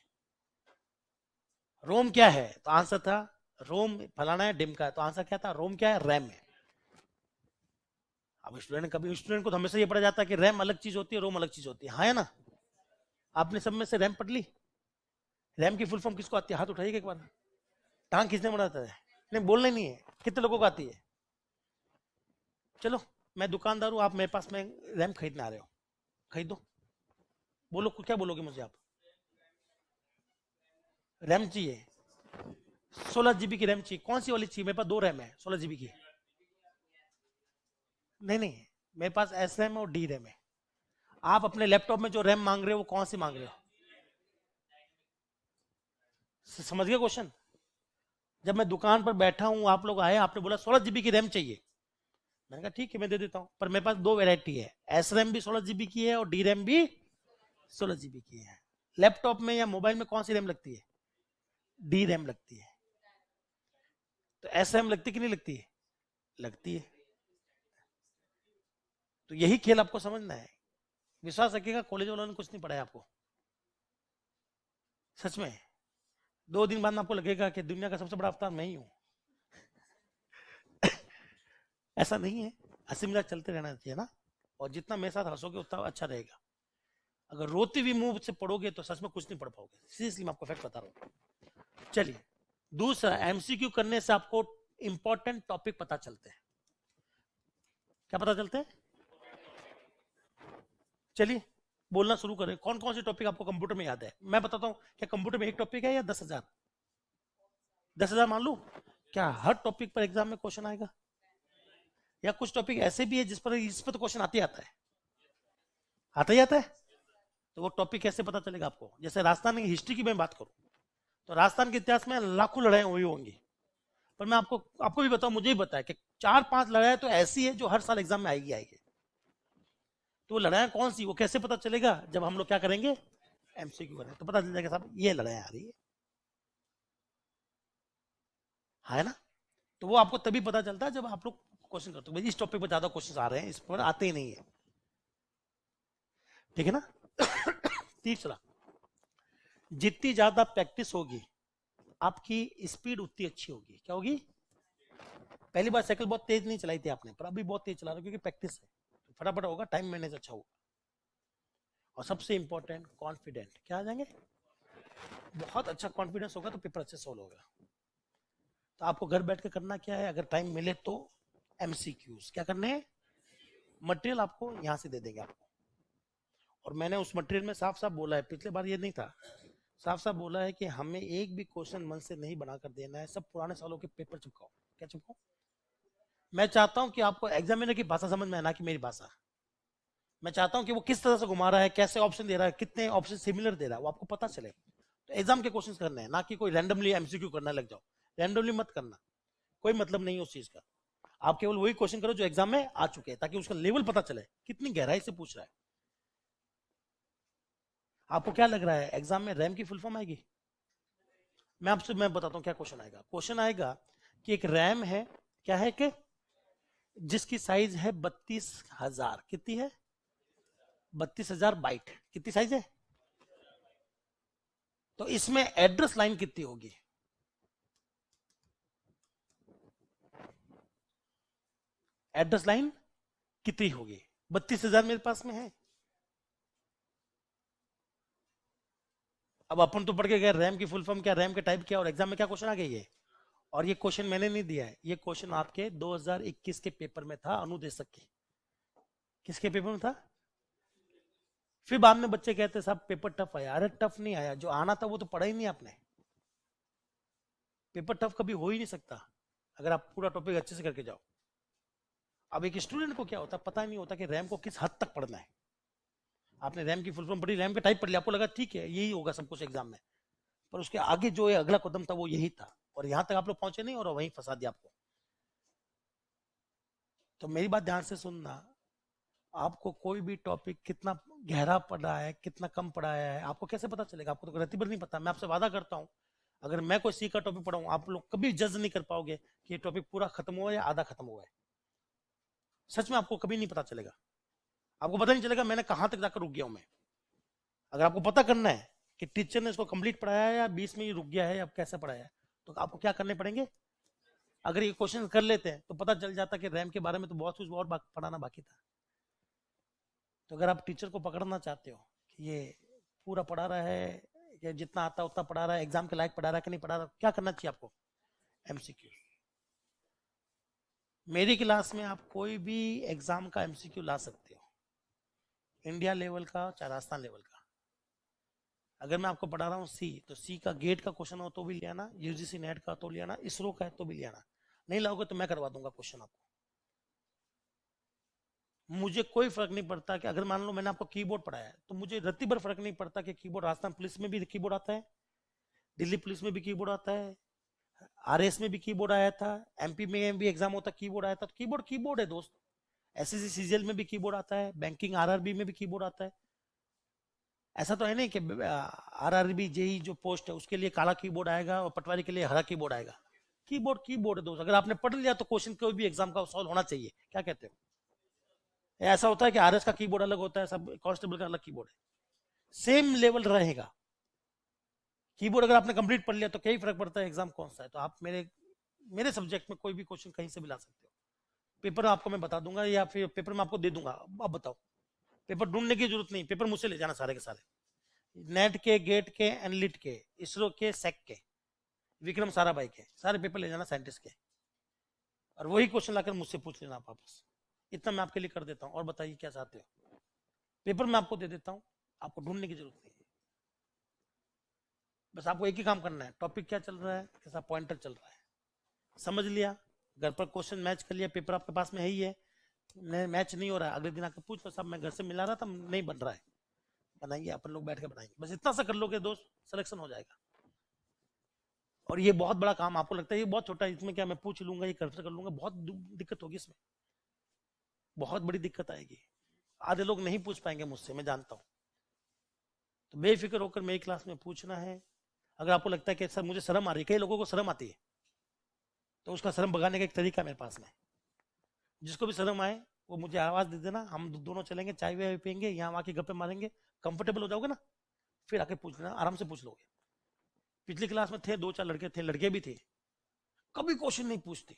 रोम क्या है तो आंसर था रोम फलाना है डिमका है, तो आंसर क्या था, रोम क्या है, रैम है। अब स्टूडेंट को तो हमेशा ये पढ़ा जाता है कि रैम अलग चीज होती है, रोम अलग चीज होती है, हाँ है ना। आपने सब में से रैम पढ़ ली? रैम की फुल फॉर्म किसको आती है, हाथ उठाइए एक बार। टांग खींचने बनाता है, नहीं बोलना नहीं है, कितने लोगों को आती है? चलो, मैं दुकानदार हूं, आप मेरे पास में रैम खरीदने आ रहे हो, खरीदो। बोलो क्या बोलोगे मुझे आप? रैम चाहिए, 16 GB की रैम चाहिए। कौन सी वाली चाहिए? मेरे पास 2 रैम है 16 GB की। नहीं नहीं, मेरे पास एस रैम और डी रैम है। आप अपने लैपटॉप में जो रैम मांग रहे हो वो कौन सी मांग रहे हो? समझ गए क्वेश्चन? जब मैं दुकान पर बैठा हूं, आप लोग आए, आपने बोला 16 GB की रैम चाहिए, मैंने कहा ठीक है मैं दे देता हूं, पर मेरे पास दो वैरायटी है, एस रैम भी 16 GB की है और डी रैम भी 16 GB की है। लैपटॉप में या मोबाइल में कौन सी रैम लगती है? डी रैम लगती है। तो एस रैम लगती कि नहीं लगती है? लगती है। तो यही खेल आपको समझना है। विश्वास रखिएगा कॉलेज वालों ने कुछ नहीं पढ़ाया आपको, सच में। 2 दिन बाद में आपको लगेगा कि दुनिया का सबसे बड़ा अवतार मैं ही हूं। ऐसा नहीं है, हंसी मजाक चलते रहना चाहिए ना, और जितना मेरे साथ हंसोगे उतना अच्छा रहेगा। अगर रोते हुए मुंह से पढ़ोगे तो सच में कुछ नहीं पढ़ पाओगे, सीरियसली मैं आपको फैक्ट बता रहा हूं। चलिए, दूसरा, एमसीक्यू करने से आपको इंपॉर्टेंट टॉपिक पता चलते हैं। क्या पता चलते हैं? चलिए बोलना शुरू करें। कौन कौन से टॉपिक आपको कंप्यूटर में याद है? मैं बताता हूं। क्या कंप्यूटर में एक टॉपिक है या 10,000? 10,000 मान लू। क्या हर टॉपिक पर एग्जाम में क्वेश्चन आएगा? या कुछ टॉपिक ऐसे भी है इस पर तो क्वेश्चन आते ही आता है, आता ही आता है। तो वो टॉपिक कैसे पता चलेगा आपको? जैसे राजस्थान की हिस्ट्री की मैं बात करूं तो राजस्थान के इतिहास में लाखों लड़ाई हुई होंगी, पर मैं आपको आपको भी बताऊं, मुझे भी बताया कि 4-5 लड़ाई तो ऐसी है जो हर साल एग्जाम में आएगी आएगी। तो वो लड़ाई कौन सी, वो कैसे पता चलेगा? जब हम लोग क्या करेंगे, एमसीक्यू करें तो पता चल जाएगा साहब ये लड़ाई आ रही है ना। तो वो आपको तभी पता चलता है जब आप लोग क्वेश्चन करते हो, इस टॉपिक पर ज्यादा क्वेश्चन आ रहे हैं, इस पर आते ही नहीं है, ठीक है ना। तीसरा, जितनी ज्यादा प्रैक्टिस होगी आपकी स्पीड उतनी अच्छी होगी। क्या होगी? पहली बार साइकिल बहुत तेज नहीं चलाई थी आपने, पर अभी बहुत तेज चला रहे हो क्योंकि प्रैक्टिस है, तो फटाफट होगा, टाइम मैनेज अच्छा होगा। और सबसे इंपॉर्टेंट, कॉन्फिडेंट। क्या आ जाएंगे? बहुत अच्छा कॉन्फिडेंस होगा तो पेपर अच्छे सोल्व होगा। तो आपको घर बैठ के करना क्या है, अगर टाइम मिले तो एमसीक्यूज क्या करने हैं, मटेरियल आपको यहां से दे देंगे आपको। और मैंने उस मटेरियल में साफ साफ बोला है, पिछले बार ये नहीं था, साफ साफ बोला है कि हमें एक भी क्वेश्चन मन से नहीं बनाकर देना है, सब पुराने सालों के पेपर चिपकाओ। क्या चिपकाओ? मैं चाहता हूं कि आपको एग्जामिनर की भाषा समझ में आए, ना कि मेरी भाषा। मैं चाहता हूं कि वो किस तरह से घुमा रहा है, कैसे ऑप्शन दे रहा है, कितने ऑप्शन सिमिलर दे रहा है, वो आपको पता चले। तो एग्जाम के क्वेश्चन करने हैं, ना कि कोई रैंडमली एमसीक्यू करने लग जाओ। रैंडमली मत करना, कोई मतलब नहीं है उस चीज का। आप केवल वही क्वेश्चन करो जो एग्जाम में आ चुके हैं, ताकि उसका लेवल पता चले कितनी गहराई से पूछ रहा है। आपको क्या लग रहा है एग्जाम में रैम की फुल फॉर्म आएगी? मैं बताता हूं क्या क्वेश्चन आएगा। क्वेश्चन आएगा कि एक रैम है, क्या है कि जिसकी साइज है 32,000, कितनी है? 32,000 बाइट। कितनी साइज है? तो इसमें एड्रेस लाइन कितनी होगी? एड्रेस लाइन कितनी होगी? 32,000 मेरे पास में है। अब अपन तो पढ़ के गए रैम की फुल फॉर्म क्या, रैम के टाइप क्या, और एग्जाम में क्या क्वेश्चन आ गई है। और ये क्वेश्चन मैंने नहीं दिया है, ये क्वेश्चन आपके 2021 के पेपर में था, अनुदेशक के। किसके पेपर में था? फिर बाद में बच्चे कहते साहब पेपर टफ आया। अरे टफ नहीं आया, जो आना था वो तो पढ़ा ही नहीं आपने। पेपर टफ कभी हो ही नहीं सकता अगर आप पूरा टॉपिक अच्छे से करके जाओ। अब एक स्टूडेंट को क्या होता है, पता ही नहीं होता कि रैम को किस हद तक पढ़ना है। आपने रैम की फुल फॉर्म पढ़ी, रैम का टाइप पढ़ लिया, आपको लगा ठीक है यही होगा सब कुछ एग्जाम में, पर उसके आगे जो है अगला कदम था वो यही था, और यहां तक आप लोग पहुंचे नहीं और वहीं फंसा दिया आपको। तो मेरी बात ध्यान से सुनना, आपको कोई भी टॉपिक कितना गहरा पढ़ा है, कितना कम पढ़ाया है, आपको कैसे पता चलेगा? आपको तो रत्ती भर नहीं पता। मैं आपसे वादा करता हूं, अगर मैं कोई सी का टॉपिक पढ़ाऊं, आप लोग कभी जज नहीं कर पाओगे कि ये टॉपिक पूरा खत्म हुआ या आधा खत्म हुआ है। सच में आपको कभी नहीं पता चलेगा। आपको पता नहीं चलेगा मैंने कहां तक जाकर रुक गया हूं मैं। अगर आपको पता करना है कि टीचर ने इसको कंप्लीट पढ़ाया है या बीच में ही रुक गया है या कैसे पढ़ाया है, तो आपको क्या करने पड़ेंगे? अगर ये क्वेश्चन कर लेते हैं तो पता चल जाता कि रैम के बारे में तो बहुत कुछ और पढ़ाना बाकी था। तो अगर आप टीचर को पकड़ना चाहते हो कि ये पूरा पढ़ा रहा है या जितना आता है उतना पढ़ा रहा है, एग्जाम के लायक पढ़ा रहा है कि नहीं पढ़ा रहा, क्या करना चाहिए आपको? एमसीक्यू। मेरी क्लास में आप कोई भी एग्जाम का एमसीक्यू ला सकते हो, इंडिया लेवल का चाहे राजस्थान लेवल का। अगर मैं आपको पढ़ा रहा हूँ सी, तो सी का गेट का क्वेश्चन हो तो भी ले आना, यूजीसी नेट का तो ले आना, इसरो का है तो भी ले आना। नहीं लाओगे तो मैं करवा दूंगा क्वेश्चन आपको। मुझे कोई फर्क नहीं पड़ता कि अगर मान लो मैंने आपको कीबोर्ड पढ़ाया है तो मुझे रत्ती भर फर्क नहीं पड़ता कि कीबोर्ड राजस्थान पुलिस में भी कीबोर्ड आता है, दिल्ली पुलिस में भी कीबोर्ड आता है, आरएस में भी कीबोर्ड आया था, एमपी में भी एग्जाम होता कीबोर्ड आया था। तो कीबोर्ड कीबोर्ड है दोस्त। एसएससी सीजीएल में भी कीबोर्ड आता है, बैंकिंग आरआरबी में भी कीबोर्ड आता है। ऐसा तो है नहीं कि आरआरबी जेई जो पोस्ट है उसके लिए काला कीबोर्ड आएगा और पटवारी के लिए हरा कीबोर्ड आएगा। कीबोर्ड कीबोर्ड है दोस्त। अगर आपने पढ़ लिया तो क्वेश्चन कोई भी एग्जाम का सॉल्व होना चाहिए। क्या कहते हो? ऐसा होता है कि आरएस का कीबोर्ड अलग होता है, सब कांस्टेबल का अलग कीबोर्ड है, सेम लेवल रहेगा। कीबोर्ड अगर आपने कंप्लीट पढ़ लिया तो क्या ही फर्क पड़ता है एग्जाम कौन सा है। तो आप मेरे मेरे सब्जेक्ट में कोई भी क्वेश्चन कहीं से भी ला सकते हो। पेपर आपको मैं बता दूंगा या फिर पेपर में आपको दे दूंगा। अब बताओ, पेपर ढूंढने की जरूरत नहीं, पेपर मुझसे ले जाना सारे के सारे। नेट के, गेट के, एनलिट के, इसरो के, सेक के, विक्रम साराभाई के, सारे पेपर ले जाना साइंटिस्ट के, और वही क्वेश्चन लाकर मुझसे पूछ लेना आप वापस। इतना मैं आपके लिए कर देता हूँ। और बताइए क्या चाहते हो? पेपर मैं आपको दे देता हूँ, आपको ढूंढने की जरूरत नहीं है। बस आपको एक ही काम करना है, टॉपिक क्या चल रहा है, कैसा पॉइंटर चल रहा है, समझ लिया, घर पर क्वेश्चन मैच कर लिया, पेपर आपके पास में है ही है, मैच नहीं हो रहा है अगले दिन आकर पूछ लो, साहब मैं घर से मिला रहा था नहीं बन रहा है, बनाएंगे अपन लोग बैठ के बनाएंगे। बस इतना सा कर लोगे दोस्त, सिलेक्शन हो जाएगा। और ये बहुत बड़ा काम आपको लगता है ये बहुत छोटा है, इसमें क्या मैं पूछ लूंगा ये कर लूंगा, बहुत दिक्कत होगी इसमें, बहुत बड़ी दिक्कत आएगी। आधे लोग नहीं पूछ पाएंगे मुझसे, मैं जानता हूँ। तो बेफिक्र होकर मेरी क्लास में पूछना है। अगर आपको लगता है कि सर मुझे शर्म आ रही है, कई लोगों को शर्म आती है, तो उसका शर्म भगाने का एक तरीका मेरे पास में। जिसको भी शर्म आए वो मुझे आवाज दे देना, हम दोनों चलेंगे, चाय वाय पियेंगे, यहाँ आके गप्पे मारेंगे, कंफर्टेबल हो जाओगे ना, फिर आके पूछ लेना, आराम से पूछ लोगे। पिछली क्लास में थे 2-4 लड़के थे, लड़के भी थे, कभी क्वेश्चन नहीं पूछते,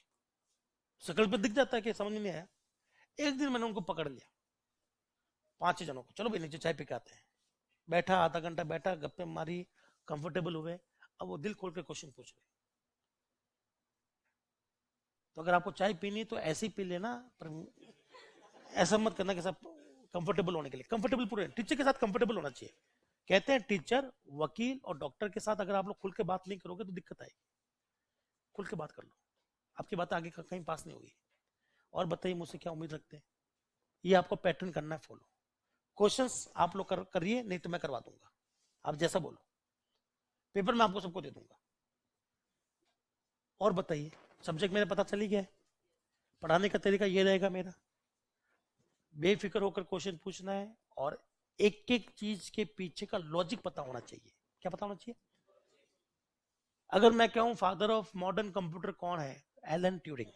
शकल पे दिख जाता है कि समझ नहीं आया। एक दिन मैंने उनको पकड़ लिया, 5-6 जनों को, चलो भाई नीचे चाय पी के आते हैं। बैठा, आधा घंटा बैठा, गप्पे मारी, कंफर्टेबल हुए, अब वो दिल खोल के क्वेश्चन पूछ रहे। तो अगर आपको चाय पीनी तो ऐसे ही पी लेना, पर ऐसा मत करना कि सब कंफर्टेबल होने के लिए। कंफर्टेबल पूरे टीचर के साथ कंफर्टेबल होना चाहिए। कहते हैं टीचर, वकील और डॉक्टर के साथ अगर आप लोग खुल के बात नहीं करोगे तो दिक्कत आएगी। खुल के बात कर लो, आपकी बात आगे कहीं पास नहीं होगी। और बताइए मुझसे क्या उम्मीद रखते हैं? ये आपको पैटर्न करना है फॉलो। क्वेश्चंस आप लोग करिए, नहीं तो मैं करवा दूंगा, आप जैसा बोलो, पेपर में आपको सबको दे दूंगा। और बताइए, सब्जेक्ट मेरा पता चल ही गया है, पढ़ाने का तरीका ये रहेगा मेरा, बेफिक्र होकर क्वेश्चन पूछना है, और एक एक चीज के पीछे का लॉजिक पता होना चाहिए। क्या पता होना चाहिए? अगर मैं कहूं फादर ऑफ मॉडर्न कंप्यूटर कौन है, एलन ट्यूरिंग,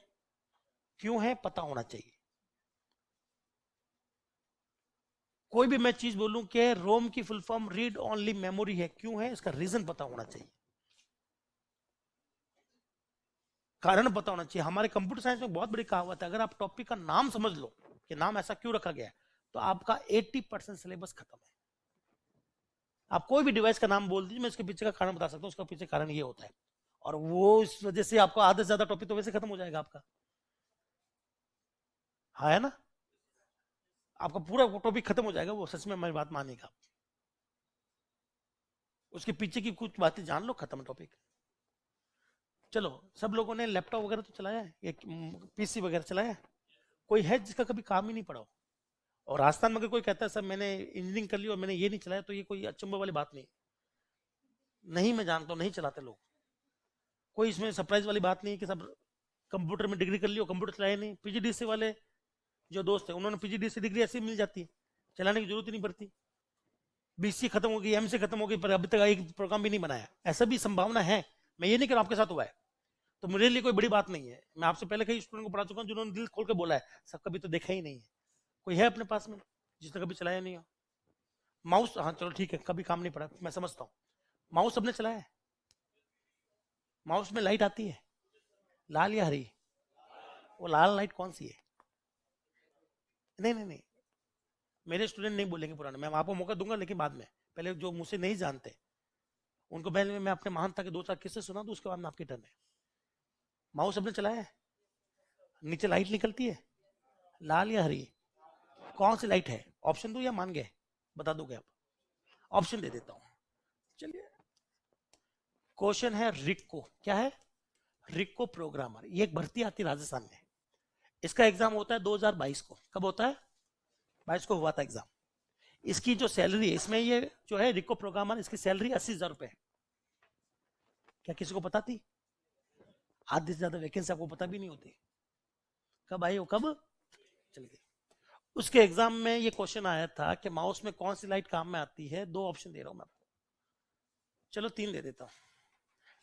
क्यों है पता होना चाहिए। कोई भी मैं चीज बोलूं कि रोम की full form read only memory है, क्यों है, इसका रीजन पता होना चाहिए, कारण पता होना चाहिए। हमारे कंप्यूटर साइंस में बहुत बड़ी कहावत है, अगर आप टॉपिक का नाम समझ लो कि नाम ऐसा क्यों रखा गया है, तो आपका 80% सिलेबस खत्म है। आप कोई भी डिवाइस का नाम बोल दीजिए, मैं इसके पीछे का कारण बता सकता हूँ, उसका पीछे कारण ये होता है, और वो इस वजह से आपको आधे से ज्यादा टॉपिक तो वैसे खत्म हो जाएगा आपका। हाँ है ना, आपका पूरा टॉपिक खत्म हो जाएगा, वो सच में मेरी बात मानेगा। उसके पीछे की कुछ बातें जान लो, खत्म टॉपिक। चलो, सब लोगों ने लैपटॉप वगैरह तो चलाया है, एक पीसी वगैरह चलाया है? कोई है जिसका कभी काम ही नहीं पड़ा हो? और राजस्थान में अगर कोई कहता है सर मैंने इंजीनियरिंग कर ली और मैंने ये नहीं चलाया, तो ये कोई अचंभे वाली बात नहीं। नहीं, मैं जानता हूँ नहीं चलाते लोग, कोई इसमें सरप्राइज वाली बात नहीं है कि सब कंप्यूटर में डिग्री कर ली और कंप्यूटर चलाए नहीं। पीजीडीसी वाले जो दोस्त है उन्होंने पीजीडीसी डिग्री ऐसी मिल जाती है, चलाने की जरूरत ही नहीं पड़ती। बीसी खत्म हो गई, एमसी खत्म हो गई, पर अभी तक एक प्रोग्राम भी नहीं बनाया, ऐसा भी संभावना है। मैं ये नहीं कर आपके साथ हुआ है, तो मेरे लिए कोई बड़ी बात नहीं है। मैं आपसे पहले कई स्टूडेंट को पढ़ा चुका हूँ जिन्होंने दिल खोल के बोला है, सब कभी तो देखा ही नहीं है। कोई है अपने पास में जिसने कभी चलाया नहीं हो? माउस, हाँ चलो ठीक है, कभी काम नहीं पड़ा, मैं समझता हूँ। माउस सबने चलाया है? माउस में लाइट आती है, लाल या हरी? वो लाल लाइट कौन सी है? नहीं नहीं नहीं, मेरे स्टूडेंट नहीं बोलेंगे पुराने, मैं आपको मौका दूंगा, लेकिन बाद में। पहले जो मुझसे नहीं जानते उनको पहले मैं अपने महानता के 2-4 किस्से सुना दूं, उसके बाद में आपकी टर्न है। माउस सबने चलाया है? नीचे लाइट निकलती है, लाल या हरी? कौन सी लाइट है? ऑप्शन दो या मान गए? बता दोगे आप? ऑप्शन दे देता हूं, चलिए। क्वेश्चन है रिक्को, क्या है? रिक्को प्रोग्रामर, ये एक भर्ती आती है राजस्थान में, इसका एग्जाम होता है 2022 को। कब होता है? भाई इसको हुआ था एग्जाम, इसकी जो सैलरी है, इसमें ये जो है रिको प्रोग्रामर, इसकी सैलरी 80,000 रुपए है। क्या किसी को पता थी? आधे से ज्यादा वैकेंसी आपको पता भी नहीं होती। कब आई हो, कब चल गई। उसके एग्जाम में ये क्वेश्चन आया था कि माउस में कौन सी लाइट काम में आती है। दो ऑप्शन दे रहा हूं मैं आपको, चलो तीन दे देता हूं,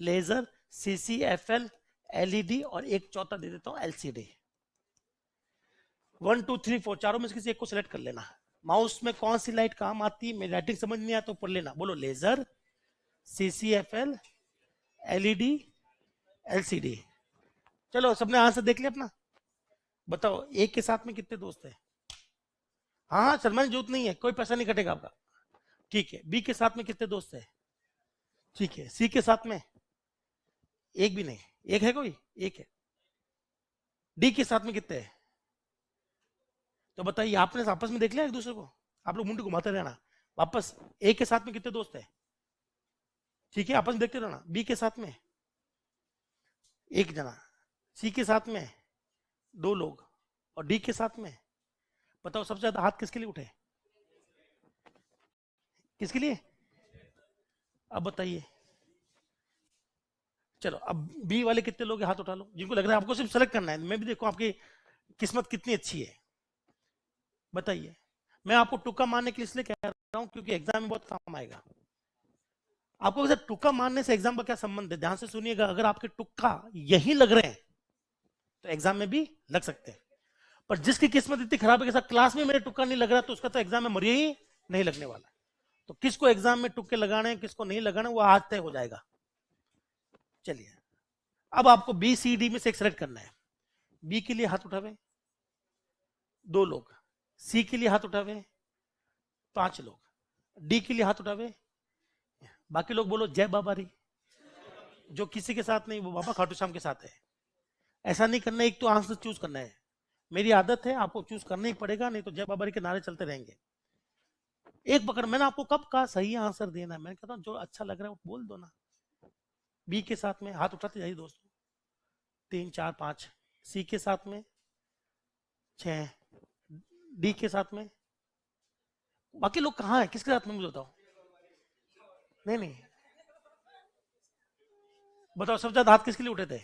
लेजर, CCFL, LED और एक चौथा दे देता हूं LCD। 1 2 3 4 चारों में से किसी एक को सिलेक्ट कर लेना। माउस में कौन सी लाइट काम आती है, मेरी राइटिंग समझ नहीं आया तो पढ़ लेना। बोलो, लेजर, CCFL, LED, LCD। चलो सबने आंसर देख लिया अपना, बताओ एक के साथ में कितने दोस्त हैं? हाँ हाँ, शर्माने जरूरत नहीं है, कोई पैसा नहीं कटेगा आपका। ठीक है, बी के साथ में कितने दोस्त हैं? ठीक है, सी के साथ में एक भी नहीं, एक है कोई? एक है। डी के साथ में कितने हैं? तो बताइए, आपने आपस में देख लिया एक दूसरे को? आप लोग मुंडी घुमाते रहना वापस। ए के साथ में कितने दोस्त हैं? ठीक है, आपस में देखते रहना। बी के साथ में एक जना, सी के साथ में दो लोग, और डी के साथ में, बताओ सबसे ज्यादा हाथ किसके लिए उठे? किसके लिए? अब बताइए। चलो अब बी वाले कितने लोग हाथ उठा लो, जिनको लग रहा है आपको सिर्फ सेलेक्ट करना है। मैं भी देखो आपकी किस्मत कितनी अच्छी है, बताइए। मैं आपको टुक्का मारने के लिए इसलिए कह रहा हूं क्योंकि एग्जाम में बहुत काम आएगा आपको। वैसे टुक्का मारने से एग्जाम का क्या संबंध है, ध्यान से सुनिएगा। अगर आपके टुक्का यही लग रहे हैं तो एग्जाम में भी लग सकते हैं, पर जिसकी किस्मत इतनी खराब है कि क्लास में मेरे टुक्का नहीं लग रहा, तो उसका तो एग्जाम में मरिए ही नहीं लगने वाला। तो किसको एग्जाम में टुक्के लगाने हैं, किसको नहीं लगाने, वो आज तय हो जाएगा। चलिए, अब आपको BCD में से एक सेलेक्ट करना है। बी के लिए हाथ उठावे दो लोग, सी के लिए हाथ उठावे 5 लोग, डी के लिए हाथ उठावे, बाकी लोग बोलो जय बाबा री। जो किसी के साथ नहीं वो बाबा खाटू श्याम के साथ है। ऐसा नहीं करना, एक तो आंसर चूज करना है। मेरी आदत है, आपको चूज करना ही पड़ेगा, नहीं तो जय बाबा री के नारे चलते रहेंगे। एक पकड़, मैंने आपको कब कहा सही आंसर देना है? मैंने कहता हूं जो अच्छा लग रहा है वो बोल दो ना। बी के साथ में हाथ उठाते जाइए दोस्तों, 3 4 5, सी के साथ में 6, डी के साथ में, बाकी लोग कहाँ है, किसके साथ में मुझे बताओ। नहीं नहीं, बताओ सबसे ज्यादा हाथ किसके लिए उठे थे?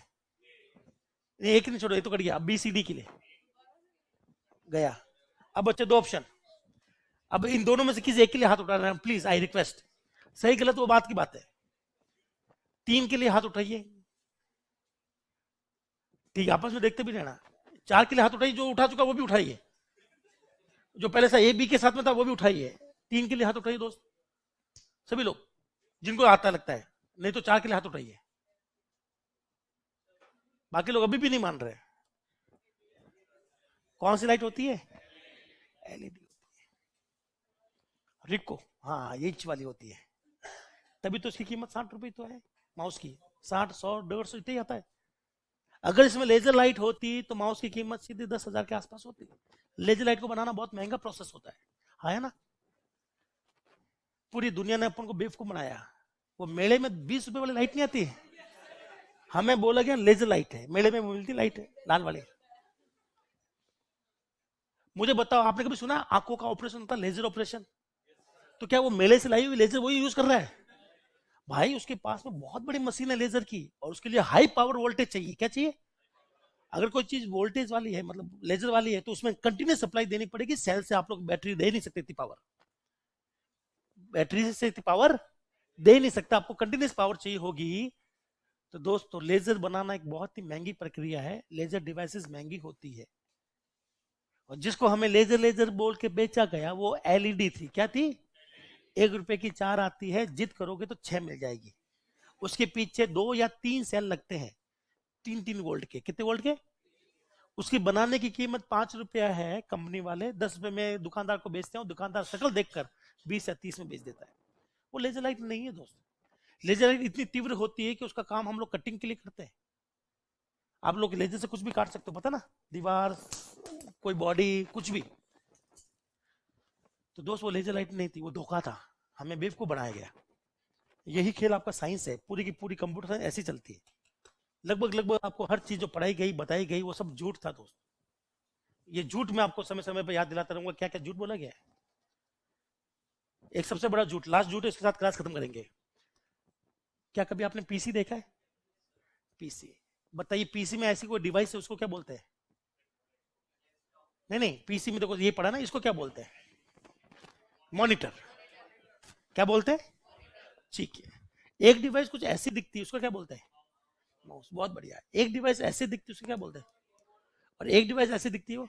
एक नहीं छोड़ो, ये तो कट गया। अब BCD के लिए गया। अब बच्चे दो ऑप्शन, अब इन दोनों में से किसी एक के लिए हाथ उठा रहे हैं, प्लीज आई रिक्वेस्ट। सही गलत वो बात की बात है। 3 के लिए हाथ उठाइए, ठीक, आपस में देखते भी रहना। 4 के लिए हाथ उठाइए, जो उठा चुका वो भी उठाइए, जो पहले से AB के साथ में था वो भी उठाइए। 3 के लिए हाथ उठाइए दोस्त, सभी लोग जिनको आता लगता है, नहीं तो 4 के लिए हाथ उठाइए। बाकी लोग अभी भी नहीं मान रहे। कौन सी लाइट होती है? LED होती है, रिको, हाँ ये वाली होती है। तभी तो इसकी कीमत 60 रुपए तो है माउस की। 60 100 150 इतना ही आता है। अगर इसमें लेजर लाइट होती तो माउस की कीमत सीधे 10,000 के आसपास होती। लेजर लाइट को बनाना बहुत महंगा प्रोसेस होता है, हाँ है ना। पूरी दुनिया ने अपन को बेवकूफ बनाया। वो मेले में 20 रुपए वाली लाइट नहीं आती, हमें बोला गया लेजर लाइट है, मेले में मिलती लाइट है लाल वाली। मुझे बताओ, आपने कभी सुना आंखों का ऑपरेशन होता है, लेजर ऑपरेशन? तो क्या वो मेले से लाई हुई लेजर वही यूज कर रहा है? भाई उसके पास में बहुत बड़ी मशीन है लेजर की, और उसके लिए हाई पावर वोल्टेज चाहिए। क्या चाहिए? अगर कोई चीज वोल्टेज वाली है, मतलब लेजर वाली है, तो उसमें कंटिन्यूस सप्लाई देनी पड़ेगी। सेल से आप लोग बैटरी दे नहीं सकते इतनी पावर, बैटरी से इतनी पावर दे नहीं सकता, आपको कंटिन्यूस पावर चाहिए होगी। तो दोस्तों लेजर बनाना एक बहुत ही महंगी प्रक्रिया है, लेजर डिवाइसेस महंगी होती है। और जिसको हमें लेजर लेजर बोल के बेचा गया वो LED थी। क्या थी? 1 रुपए की 4 आती है, जिद करोगे तो 6 मिल जाएगी। उसके पीछे 2 या 3 सेल लगते हैं, 3 वोल्ट के। कितने वोल्ट के? उसकी बनाने की कीमत 5 रुपया है, कंपनी वाले 10 रुपए में दुकानदार को बेचते हैं। दुकानदार शकल देखकर 20 या 30 में बेच देता है। वो लेजर लाइट नहीं है दोस्त। लेजर लाइट इतनी तीव्र होती है कि उसका काम हम लोग कटिंग के लिए करते हैं। आप लोग लेजर से कुछ भी काट सकते हो, पता ना, दीवार, कोई बॉडी, कुछ भी। तो दोस्त वो लेजर लाइट नहीं थी, वो धोखा था, हमें बेवकूफ बनाया गया। यही खेल आपका साइंस है, पूरी की पूरी कंप्यूटर साइंस ऐसी चलती है। लगभग लगभग आपको हर चीज जो पढ़ाई गई बताई गई वो सब झूठ था दोस्त। ये झूठ मैं आपको समय समय पर याद दिलाता रहूंगा, क्या क्या झूठ बोला गया है। एक सबसे बड़ा झूठ, लास्ट झूठ है, इसके साथ क्लास खत्म करेंगे। क्या कभी आपने पीसी देखा है? पीसी, बताइए पीसी में ऐसी कोई डिवाइस है उसको क्या बोलते हैं? नहीं नहीं, पीसी में देखो ये पढ़ा ना, इसको क्या बोलते हैं? मॉनिटर। क्या बोलते हैं? ठीक है। एक डिवाइस कुछ ऐसी दिखती है उसको क्या बोलते हैं? माउस। बहुत बढ़िया। एक डिवाइस ऐसे दिखती है उसको क्या बोलते हैं? और एक डिवाइस ऐसे दिखती है वो?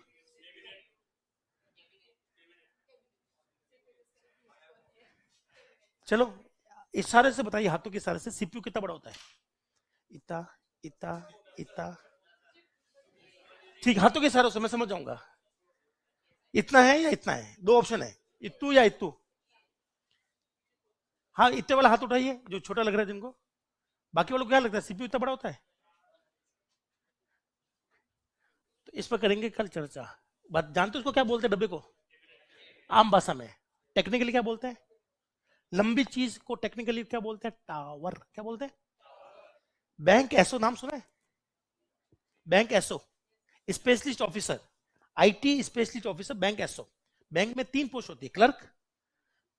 चलो इशारे से बताइए, हाथों के इशारे से, सीपीयू कितना बड़ा होता है? इतना, इतना, इतना। ठीक, हाथों के इशारों से मैं समझ जाऊंगा। इतना है या इतना है? दो ऑप्शन है, इतू या इतू। हाँ, इतने वाला हाथ उठाइए जो छोटा लग रहा है जिनको। बाकी वालों को क्या लगता है सीपीयू इतना बड़ा होता है? तो इस पर करेंगे कल चर्चा। बात जानते हो उसको क्या बोलते हैं डब्बे को? आम भाषा में टेक्निकली क्या बोलते हैं? लंबी चीज को टेक्निकली क्या बोलते हैं? टावर। क्या बोलते हैं? बैंक एसओ नाम सुना है? Bank SO, specialist officer, IT specialist officer, bank SO. Bank में 3 पोस्ट होती है, क्लर्क,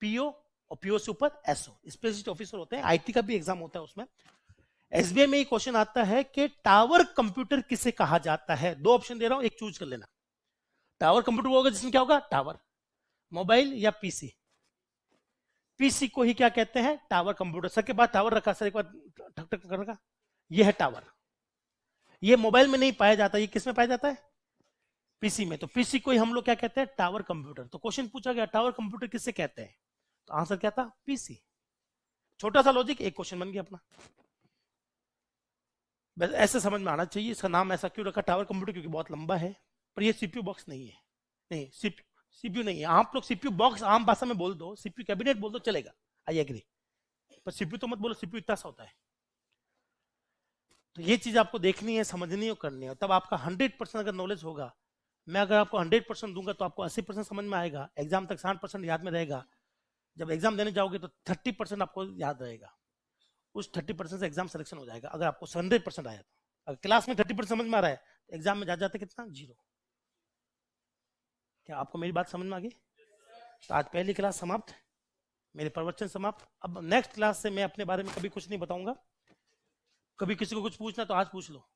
पीओ, और पीओ से ऊपर एसओ, स्पेशलिस्ट ऑफिसर होते हैं। आईटी का भी एग्जाम होता है उसमें। एसबीआई में ये क्वेश्चन आता है कि टावर कंप्यूटर किसे कहा जाता है? 2 ऑप्शन दे रहा हूं, एक चूज कर लेना। टावर कंप्यूटर होगा जिसमें क्या होगा? टावर। मोबाइल या पीसी? पीसी को ही क्या कहते हैं? Tower computer. सर के बाद टावर रखा, सर एक बार ठक ठक कर रखा, ये है टावर। ये मोबाइल में नहीं पाया जाता, ये किस में पाया जाता है? पीसी में। तो पीसी को ही हम लोग क्या कहते हैं? Tower computer. तो क्वेश्चन पूछा गया टावर कंप्यूटर किससे कहते हैं, तो आंसर क्या था? पीसी। छोटा सा लॉजिक, एक क्वेश्चन बन गया अपना। बस ऐसे समझ में आना चाहिए। इसका नाम ऐसा क्यों रखा टावर कंप्यूटर? क्योंकि बहुत लंबा है। पर ये सीपीयू बॉक्स नहीं है। नहीं, सीपीयू नहीं है। आप लोग सीपीयू बॉक्स आम भाषा में बोल दो, सीपीयू कैबिनेट बोल दो, चलेगा, आई एग्री। पर सीपीयू तो मत बोलो, सीपीयू इतना सा होता है। तो ये चीज आपको देखनी है, समझनी है और करनी है। तब आपका 100% अगर नॉलेज होगा, मैं अगर आपको 100% दूंगा तो आपको 80% समझ में आएगा, एग्जाम तक 60% याद में रहेगा। जब एग्जाम देने जाओगे तो 30% आपको याद रहेगा। उस 30% से एग्जाम सिलेक्शन हो जाएगा अगर आपको 100% आया तो। अगर क्लास में 30% समझ में आ रहा है तो एग्जाम में जा जाते कितना? 0। क्या आपको मेरी बात समझ में आ गई? तो आज पहली क्लास समाप्त, मेरे प्रवचन समाप्त। अब नेक्स्ट क्लास से मैं अपने बारे में कभी कुछ नहीं बताऊंगा। कभी किसी को कुछ पूछना तो आज पूछ लो।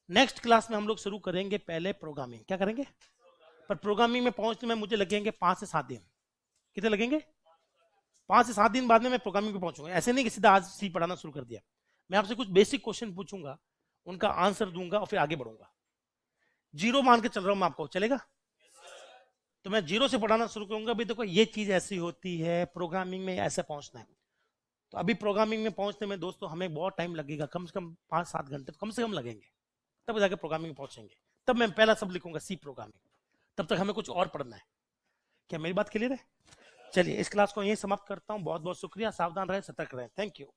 नेक्स्ट क्लास में हम लोग शुरू करेंगे पहले प्रोग्रामिंग। क्या करेंगे? पर प्रोग्रामिंग में पहुंचने में मुझे लगेंगे 5 से 7 दिन। कितने लगेंगे? 5 से 7 दिन बाद में मैं प्रोग्रामिंग पे पहुंचूंगा। ऐसे नहीं कि सीधा आज सी पढ़ाना शुरू कर दिया। मैं आपसे कुछ बेसिक क्वेश्चन पूछूंगा, उनका आंसर दूंगा और फिर आगे बढ़ूंगा। 0 मान के चल रहा हूं मैं आपको, चलेगा? तो मैं 0 से पढ़ाना शुरू करूंगा। अभी देखो ये चीज ऐसी होती है, प्रोग्रामिंग में ऐसे पहुंचना है। तो अभी प्रोग्रामिंग में पहुंचने में दोस्तों हमें बहुत टाइम लगेगा, कम से कम 5-7 घंटे तो कम से कम लगेंगे, तब जाके प्रोग्रामिंग में पहुंचेंगे। तब मैं पहला सब लिखूंगा सी प्रोग्रामिंग। तब तक हमें कुछ और पढ़ना है। क्या मेरी बात क्लियर है? चलिए इस क्लास को यहीं समाप्त करता हूं। बहुत बहुत शुक्रिया। सावधान रहें, सतर्क रहें। Thank you.